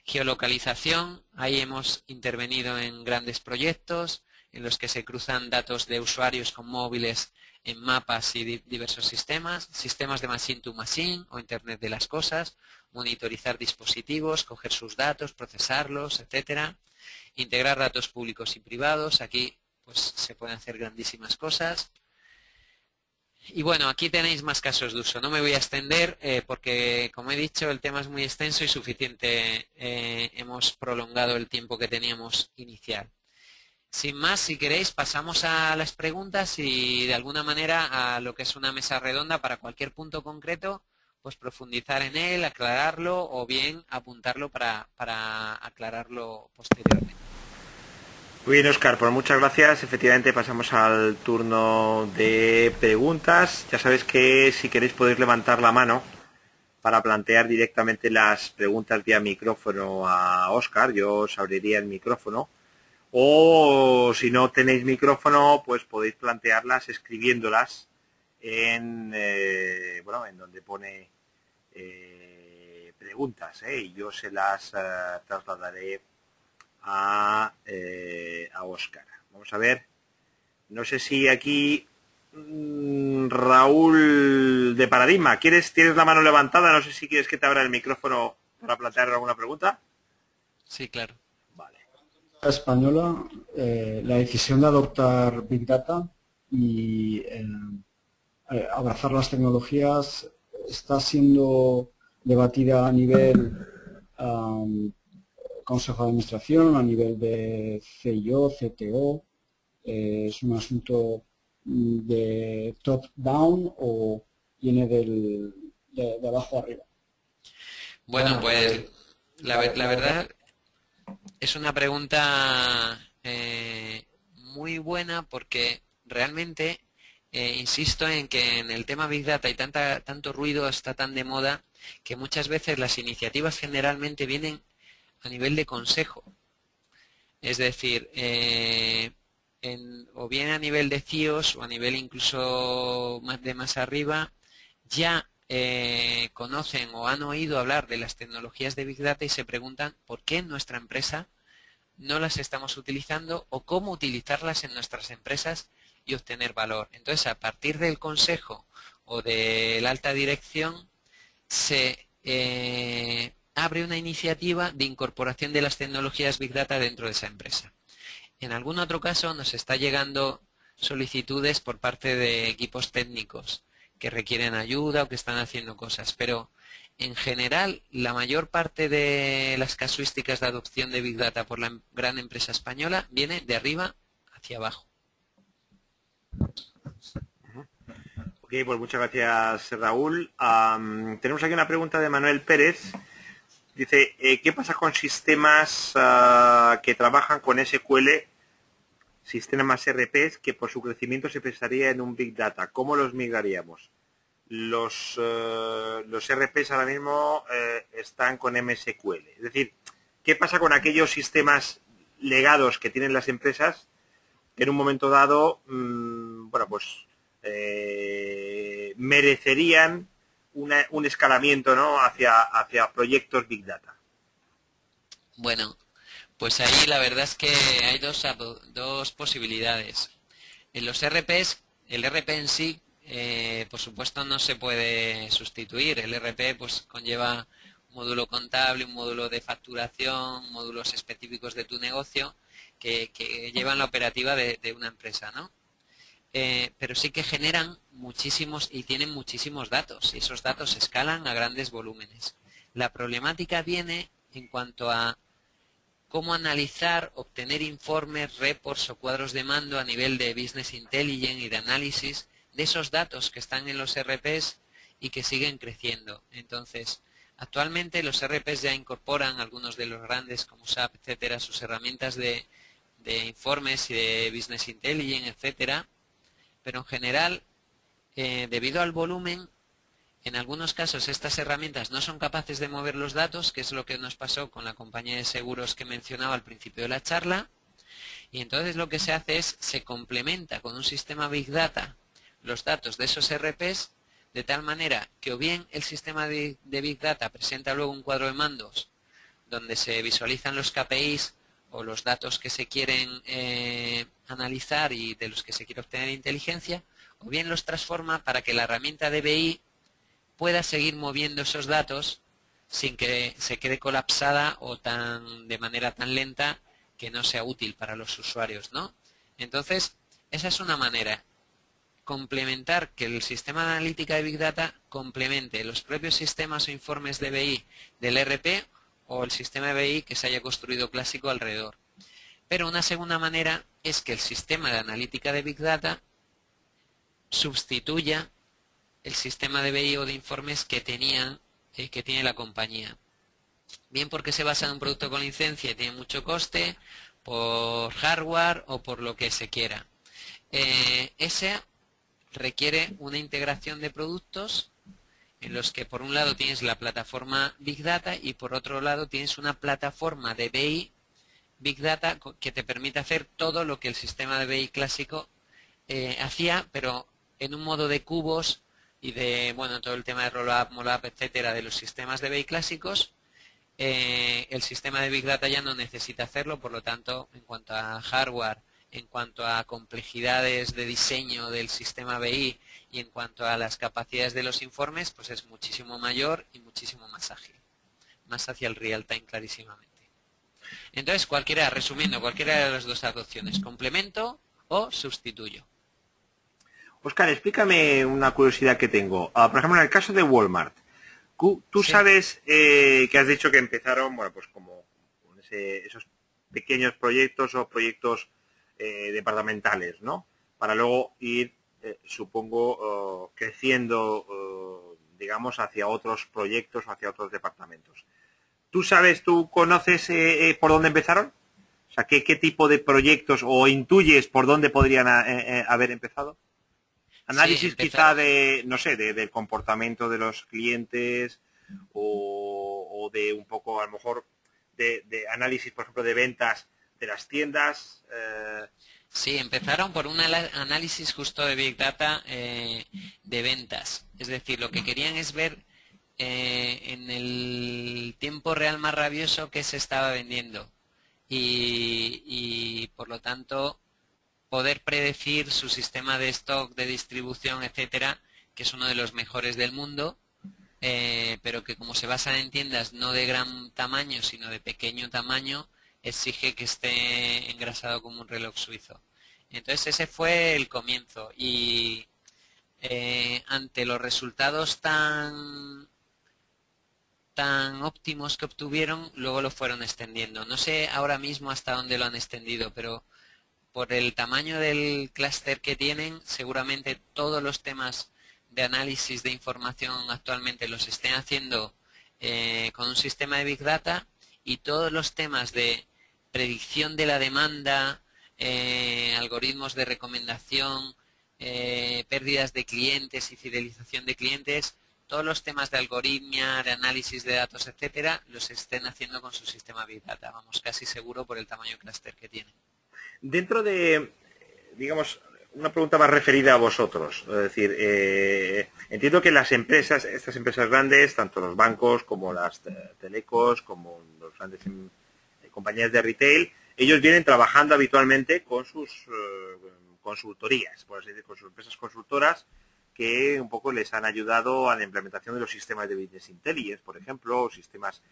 Speaker 2: Geolocalización, ahí hemos intervenido en grandes proyectos en los que se cruzan datos de usuarios con móviles en mapas y diversos sistemas, sistemas de machine to machine o Internet de las cosas, monitorizar dispositivos, coger sus datos, procesarlos, etcétera. Integrar datos públicos y privados, aquí pues se pueden hacer grandísimas cosas. Y bueno, aquí tenéis más casos de uso. No me voy a extender porque, como he dicho, el tema es muy extenso y suficiente. Hemos prolongado el tiempo que teníamos inicial. Sin más, si queréis, pasamos a las preguntas y de alguna manera a lo que es una mesa redonda para cualquier punto concreto, pues profundizar en él, aclararlo o bien apuntarlo para aclararlo posteriormente.
Speaker 1: Muy bien, Óscar, pues muchas gracias. Efectivamente, pasamos al turno de preguntas. Ya sabéis que si queréis podéis levantar la mano para plantear directamente las preguntas vía micrófono a Óscar. Yo os abriría el micrófono. O si no tenéis micrófono, pues podéis plantearlas escribiéndolas en donde pone preguntas, y yo se las trasladaré a Óscar. Vamos a ver. No sé si aquí Raúl de Paradigma, tienes la mano levantada, no sé si quieres que te abra el micrófono para plantear alguna pregunta.
Speaker 2: Sí, claro.
Speaker 1: Vale.
Speaker 3: Española, la decisión de adoptar Big Data y abrazar las tecnologías está siendo debatida a nivel Consejo de Administración, a nivel de CIO, CTO. ¿Es un asunto de top-down o viene de abajo arriba?
Speaker 2: Bueno, pues la verdad es una pregunta muy buena porque realmente insisto en que en el tema Big Data hay tanto ruido, está tan de moda, que muchas veces las iniciativas generalmente vienen a nivel de consejo. Es decir, o bien a nivel de CIOs o a nivel incluso más arriba, ya conocen o han oído hablar de las tecnologías de Big Data y se preguntan por qué en nuestra empresa no las estamos utilizando o cómo utilizarlas en nuestras empresas y obtener valor. Entonces, a partir del consejo o de la alta dirección, se abre una iniciativa de incorporación de las tecnologías Big Data dentro de esa empresa. En algún otro caso nos está llegando solicitudes por parte de equipos técnicos que requieren ayuda o que están haciendo cosas, pero en general la mayor parte de las casuísticas de adopción de Big Data por la gran empresa española viene de arriba hacia abajo.
Speaker 1: Ok, pues muchas gracias, Raúl. Tenemos aquí una pregunta de Manuel Pérez. Dice, ¿qué pasa con sistemas que trabajan con SQL, sistemas RPs, que por su crecimiento se pensaría en un Big Data? ¿Cómo los migraríamos? Los RPs ahora mismo están con MSQL. Es decir, ¿qué pasa con aquellos sistemas legados que tienen las empresas que en un momento dado, merecerían un escalamiento, ¿no?, hacia proyectos Big Data?
Speaker 2: Bueno, pues ahí la verdad es que hay dos posibilidades. En los RPs, el RP en sí, por supuesto no se puede sustituir. El RP pues conlleva un módulo contable, un módulo de facturación, módulos específicos de tu negocio que llevan la operativa de una empresa, ¿no? Pero sí que generan muchísimos y tienen muchísimos datos y esos datos escalan a grandes volúmenes. La problemática viene en cuanto a cómo analizar, obtener informes, reports o cuadros de mando a nivel de Business Intelligence y de análisis de esos datos que están en los RPs y que siguen creciendo. Entonces, actualmente los RPs ya incorporan, algunos de los grandes como SAP, etcétera, sus herramientas de informes y de Business Intelligence, etcétera, pero en general, debido al volumen, en algunos casos estas herramientas no son capaces de mover los datos, que es lo que nos pasó con la compañía de seguros que mencionaba al principio de la charla, y entonces lo que se hace es, se complementa con un sistema Big Data los datos de esos RPs, de tal manera que o bien el sistema de Big Data presenta luego un cuadro de mandos donde se visualizan los KPIs o los datos que se quieren analizar y de los que se quiere obtener inteligencia, o bien los transforma para que la herramienta de BI pueda seguir moviendo esos datos sin que se quede colapsada o de manera tan lenta que no sea útil para los usuarios, ¿no? Entonces, esa es una manera. complementar, que el sistema de analítica de Big Data complemente los propios sistemas o informes de BI del ERP o el sistema de BI que se haya construido clásico alrededor. Pero una segunda manera es que el sistema de analítica de Big Data sustituya el sistema de BI o de informes que tiene la compañía. Bien porque se basa en un producto con licencia y tiene mucho coste, por hardware o por lo que se quiera. Ese requiere una integración de productos en los que por un lado tienes la plataforma Big Data y por otro lado tienes una plataforma de BI Big Data que te permite hacer todo lo que el sistema de BI clásico hacía, pero en un modo de cubos y de, bueno, todo el tema de rollup, mollup, etcétera, de los sistemas de BI clásicos. El sistema de Big Data ya no necesita hacerlo, por lo tanto, en cuanto a hardware, en cuanto a complejidades de diseño del sistema BI y en cuanto a las capacidades de los informes, pues es muchísimo mayor y muchísimo más ágil, más hacia el real time clarísimamente. Entonces, resumiendo, cualquiera de las dos opciones, complemento o sustituyo.
Speaker 1: Óscar, explícame una curiosidad que tengo. Por ejemplo, en el caso de Walmart, tú
Speaker 2: Sí.
Speaker 1: sabes que has dicho que empezaron, bueno, pues como con esos pequeños proyectos o proyectos departamentales, ¿no? Para luego ir, supongo, creciendo, digamos, hacia otros proyectos o hacia otros departamentos. ¿Tú conoces por dónde empezaron? O sea, ¿qué tipo de proyectos o intuyes por dónde podrían haber empezado? Análisis
Speaker 2: Sí,
Speaker 1: quizá de, no sé, del comportamiento de los clientes o de un poco, a lo mejor, de análisis, por ejemplo, de ventas de las tiendas.
Speaker 2: Sí, empezaron por un análisis justo de Big Data de ventas. Es decir, lo que querían es ver en el tiempo real más rabioso qué se estaba vendiendo y por lo tanto poder predecir su sistema de stock, de distribución, etcétera, que es uno de los mejores del mundo, pero que como se basa en tiendas no de gran tamaño, sino de pequeño tamaño, exige que esté engrasado como un reloj suizo. Entonces ese fue el comienzo y ante los resultados tan óptimos que obtuvieron, luego lo fueron extendiendo. No sé ahora mismo hasta dónde lo han extendido, pero por el tamaño del clúster que tienen, seguramente todos los temas de análisis de información actualmente los estén haciendo con un sistema de Big Data y todos los temas de predicción de la demanda, algoritmos de recomendación, pérdidas de clientes y fidelización de clientes, todos los temas de algoritmia, de análisis de datos, etcétera, los estén haciendo con su sistema Big Data. Vamos, casi seguro por el tamaño clúster que tienen.
Speaker 1: Dentro de, digamos, una pregunta más referida a vosotros. Es decir, entiendo que las empresas, estas empresas grandes, tanto los bancos como las telecos, como los grandes compañías de retail, ellos vienen trabajando habitualmente con sus consultorías, por así decir, con sus empresas consultoras que un poco les han ayudado a la implementación de los sistemas de Business Intelligence, por ejemplo, o sistemas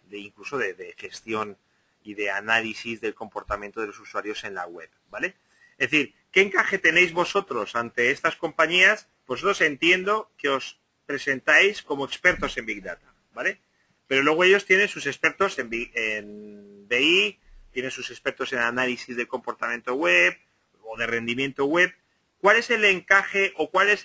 Speaker 1: de incluso de gestión y de análisis del comportamiento de los usuarios en la web, ¿vale? Es decir, ¿qué encaje tenéis vosotros ante estas compañías? Vosotros entiendo que os presentáis como expertos en Big Data, ¿vale? Pero luego ellos tienen sus expertos en BI, tienen sus expertos en análisis del comportamiento web o de rendimiento web. ¿Cuál es el encaje o cuál es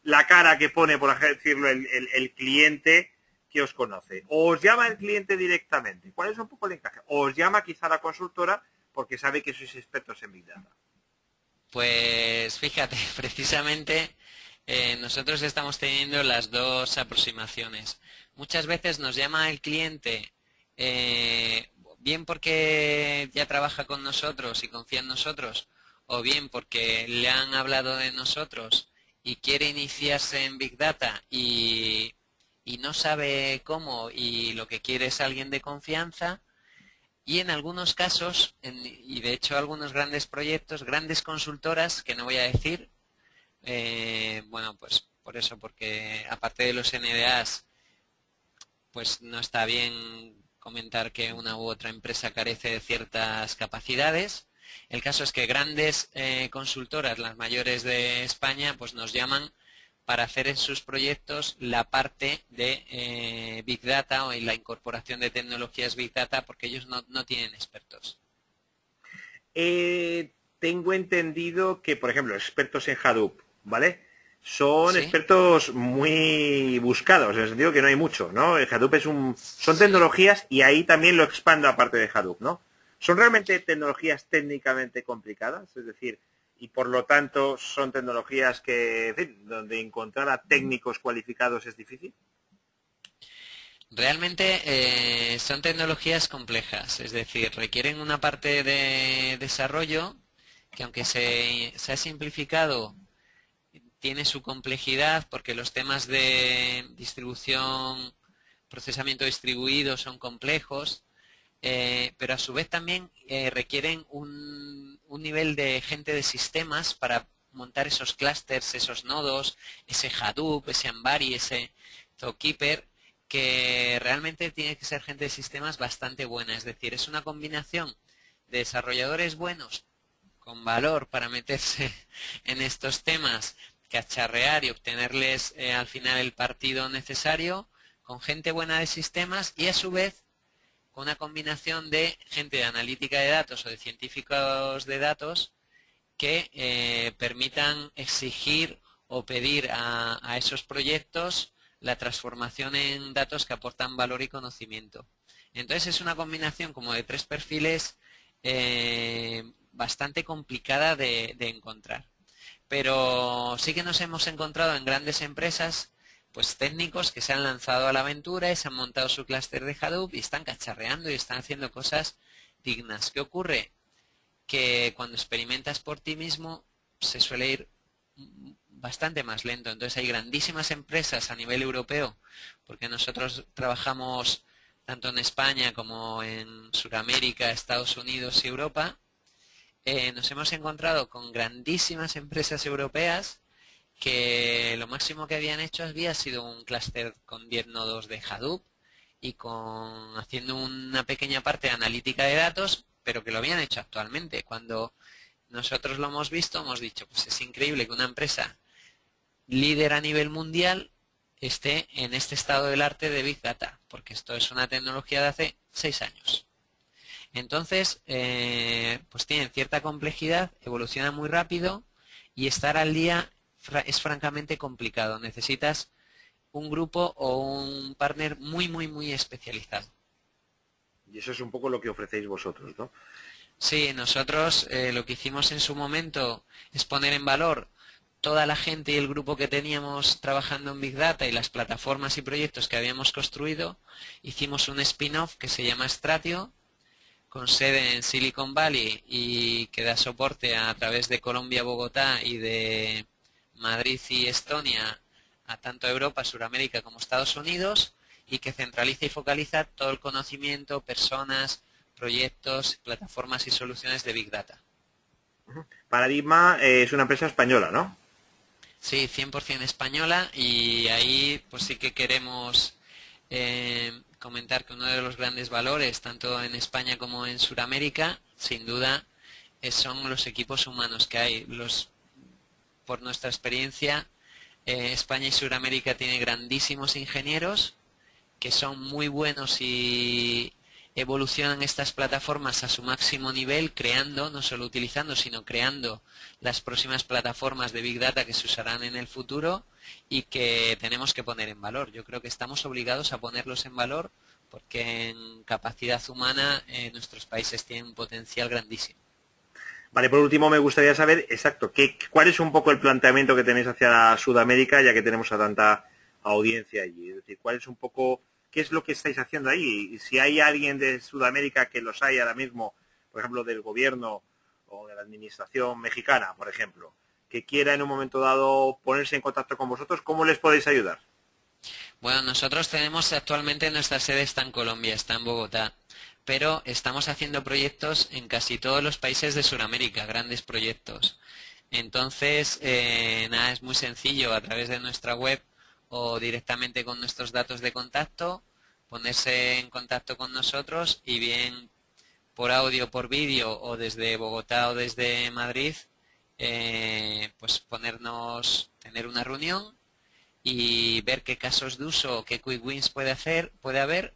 Speaker 1: la cara que pone, por así decirlo, el cliente que os conoce? ¿O os llama el cliente directamente? ¿Cuál es un poco el encaje? ¿O os llama quizá la consultora porque sabe que sois expertos en Big Data?
Speaker 2: Pues fíjate, precisamente nosotros estamos teniendo las dos aproximaciones. Muchas veces nos llama el cliente bien porque ya trabaja con nosotros y confía en nosotros, o bien porque le han hablado de nosotros y quiere iniciarse en Big Data y no sabe cómo y lo que quiere es alguien de confianza. Y en algunos casos, y de hecho algunos grandes proyectos, grandes consultoras, que no voy a decir, bueno, pues por eso, porque aparte de los NDAs, pues no está bien comentar que una u otra empresa carece de ciertas capacidades, El caso es que grandes consultoras, las mayores de España, pues nos llaman para hacer en sus proyectos la parte de Big Data o en la incorporación de tecnologías Big Data, porque ellos no tienen expertos.
Speaker 1: Tengo entendido que, por ejemplo, expertos en Hadoop, ¿vale? Son
Speaker 2: ¿Sí?
Speaker 1: expertos muy buscados, en el sentido que no hay mucho, ¿no? El Hadoop son
Speaker 2: Sí.
Speaker 1: tecnologías, y ahí también lo expando aparte de Hadoop, ¿no? ¿Son realmente tecnologías técnicamente complicadas? Es decir, y por lo tanto son tecnologías que, en fin, donde encontrar a técnicos cualificados es difícil.
Speaker 2: Realmente son tecnologías complejas, es decir, requieren una parte de desarrollo que aunque se ha simplificado, tiene su complejidad porque los temas de distribución, procesamiento distribuido son complejos, pero a su vez también requieren un nivel de gente de sistemas para montar esos clústeres, esos nodos, ese Hadoop, ese Ambari, ese Zookeeper, que realmente tiene que ser gente de sistemas bastante buena. Es decir, es una combinación de desarrolladores buenos con valor para meterse en estos temas, cacharrear y obtenerles al final el partido necesario, con gente buena de sistemas y a su vez con una combinación de gente de analítica de datos o de científicos de datos que permitan exigir o pedir a esos proyectos la transformación en datos que aportan valor y conocimiento. Entonces es una combinación como de tres perfiles bastante complicada de encontrar. Pero sí que nos hemos encontrado en grandes empresas pues técnicos que se han lanzado a la aventura y se han montado su clúster de Hadoop y están cacharreando y están haciendo cosas dignas. ¿Qué ocurre? Que cuando experimentas por ti mismo se suele ir bastante más lento. Entonces hay grandísimas empresas a nivel europeo, porque nosotros trabajamos tanto en España como en Sudamérica, Estados Unidos y Europa. Nos hemos encontrado con grandísimas empresas europeas que lo máximo que habían hecho había sido un clúster con 10 nodos de Hadoop y haciendo una pequeña parte de analítica de datos, pero que lo habían hecho actualmente. Cuando nosotros lo hemos visto, hemos dicho, pues es increíble que una empresa líder a nivel mundial esté en este estado del arte de Big Data, porque esto es una tecnología de hace 6 años. Entonces, pues tienen cierta complejidad, evoluciona muy rápido y estar al día es francamente complicado. Necesitas un grupo o un partner muy especializado.
Speaker 1: Y eso es un poco lo que ofrecéis vosotros, ¿no?
Speaker 2: Sí, nosotros lo que hicimos en su momento es poner en valor toda la gente y el grupo que teníamos trabajando en Big Data y las plataformas y proyectos que habíamos construido. Hicimos un spin-off que se llama Stratio, con sede en Silicon Valley y que da soporte a través de Colombia, Bogotá y de Madrid y Estonia a tanto Europa, Sudamérica como Estados Unidos, y que centraliza y focaliza todo el conocimiento, personas, proyectos, plataformas y soluciones de Big Data.
Speaker 1: Paradigma es una empresa española, ¿no?
Speaker 2: Sí, 100% española, y ahí pues sí que queremos comentar que uno de los grandes valores, tanto en España como en Sudamérica, sin duda, son los equipos humanos que hay. Por nuestra experiencia, España y Sudamérica tienen grandísimos ingenieros que son muy buenos y evolucionan estas plataformas a su máximo nivel, creando, no solo utilizando, sino creando las próximas plataformas de Big Data que se usarán en el futuro y que tenemos que poner en valor. Yo creo que estamos obligados a ponerlos en valor porque en capacidad humana nuestros países tienen un potencial grandísimo.
Speaker 1: Vale, por último me gustaría saber, exacto, cuál es un poco el planteamiento que tenéis hacia Sudamérica, ya que tenemos a tanta audiencia allí. Es decir, cuál es un poco, qué es lo que estáis haciendo ahí. Y si hay alguien de Sudamérica, que los hay ahora mismo, por ejemplo, del gobierno o de la administración mexicana, por ejemplo, que quiera en un momento dado ponerse en contacto con vosotros, ¿cómo les podéis ayudar?
Speaker 2: Bueno, nosotros tenemos actualmente nuestra sede está en Colombia, está en Bogotá, pero estamos haciendo proyectos en casi todos los países de Sudamérica, grandes proyectos. Entonces, nada, es muy sencillo, a través de nuestra web o directamente con nuestros datos de contacto, ponerse en contacto con nosotros y bien por audio, por vídeo, o desde Bogotá o desde Madrid, pues tener una reunión y ver qué casos de uso, qué quick wins puede haber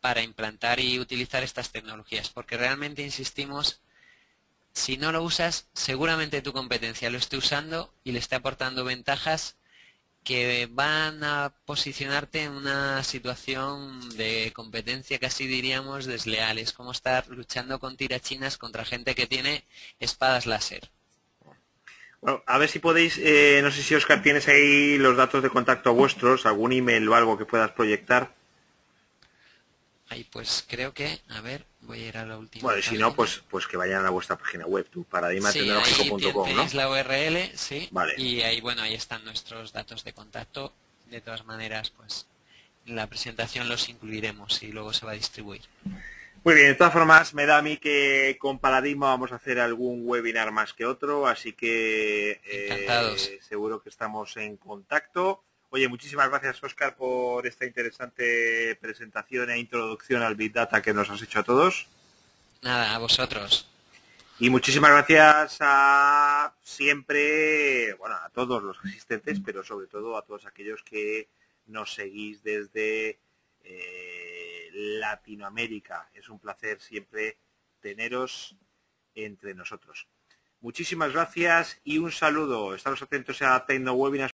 Speaker 2: para implantar y utilizar estas tecnologías, porque realmente insistimos, si no lo usas, seguramente tu competencia lo esté usando y le esté aportando ventajas que van a posicionarte en una situación de competencia casi diríamos desleal. Es como estar luchando con tirachinas contra gente que tiene espadas láser.
Speaker 1: Bueno, a ver si podéis, no sé si Óscar tienes ahí los datos de contacto vuestros, algún email o algo que puedas proyectar.
Speaker 2: Ahí pues creo que, a ver, voy a ir a la última
Speaker 1: Bueno, y si
Speaker 2: página.
Speaker 1: no, pues que vayan a vuestra página web, tu
Speaker 2: Sí, ahí
Speaker 1: paradigmatecnológico.com, ¿no?
Speaker 2: tenéis la URL, sí,
Speaker 1: Vale.
Speaker 2: y ahí, bueno, ahí están nuestros datos de contacto. De todas maneras, pues en la presentación los incluiremos y luego se va a distribuir.
Speaker 1: Muy bien, de todas formas, me da a mí que con Paradigma vamos a hacer algún webinar más que otro, así que
Speaker 2: Encantados.
Speaker 1: seguro que estamos en contacto. Oye, muchísimas gracias, Óscar, por esta interesante presentación e introducción al Big Data que nos has hecho a todos.
Speaker 2: Nada, a vosotros.
Speaker 1: Y muchísimas gracias a siempre, bueno, a todos los asistentes, pero sobre todo a todos aquellos que nos seguís desde Latinoamérica. Es un placer siempre teneros entre nosotros. Muchísimas gracias y un saludo. Estamos atentos a TecnoWebinars.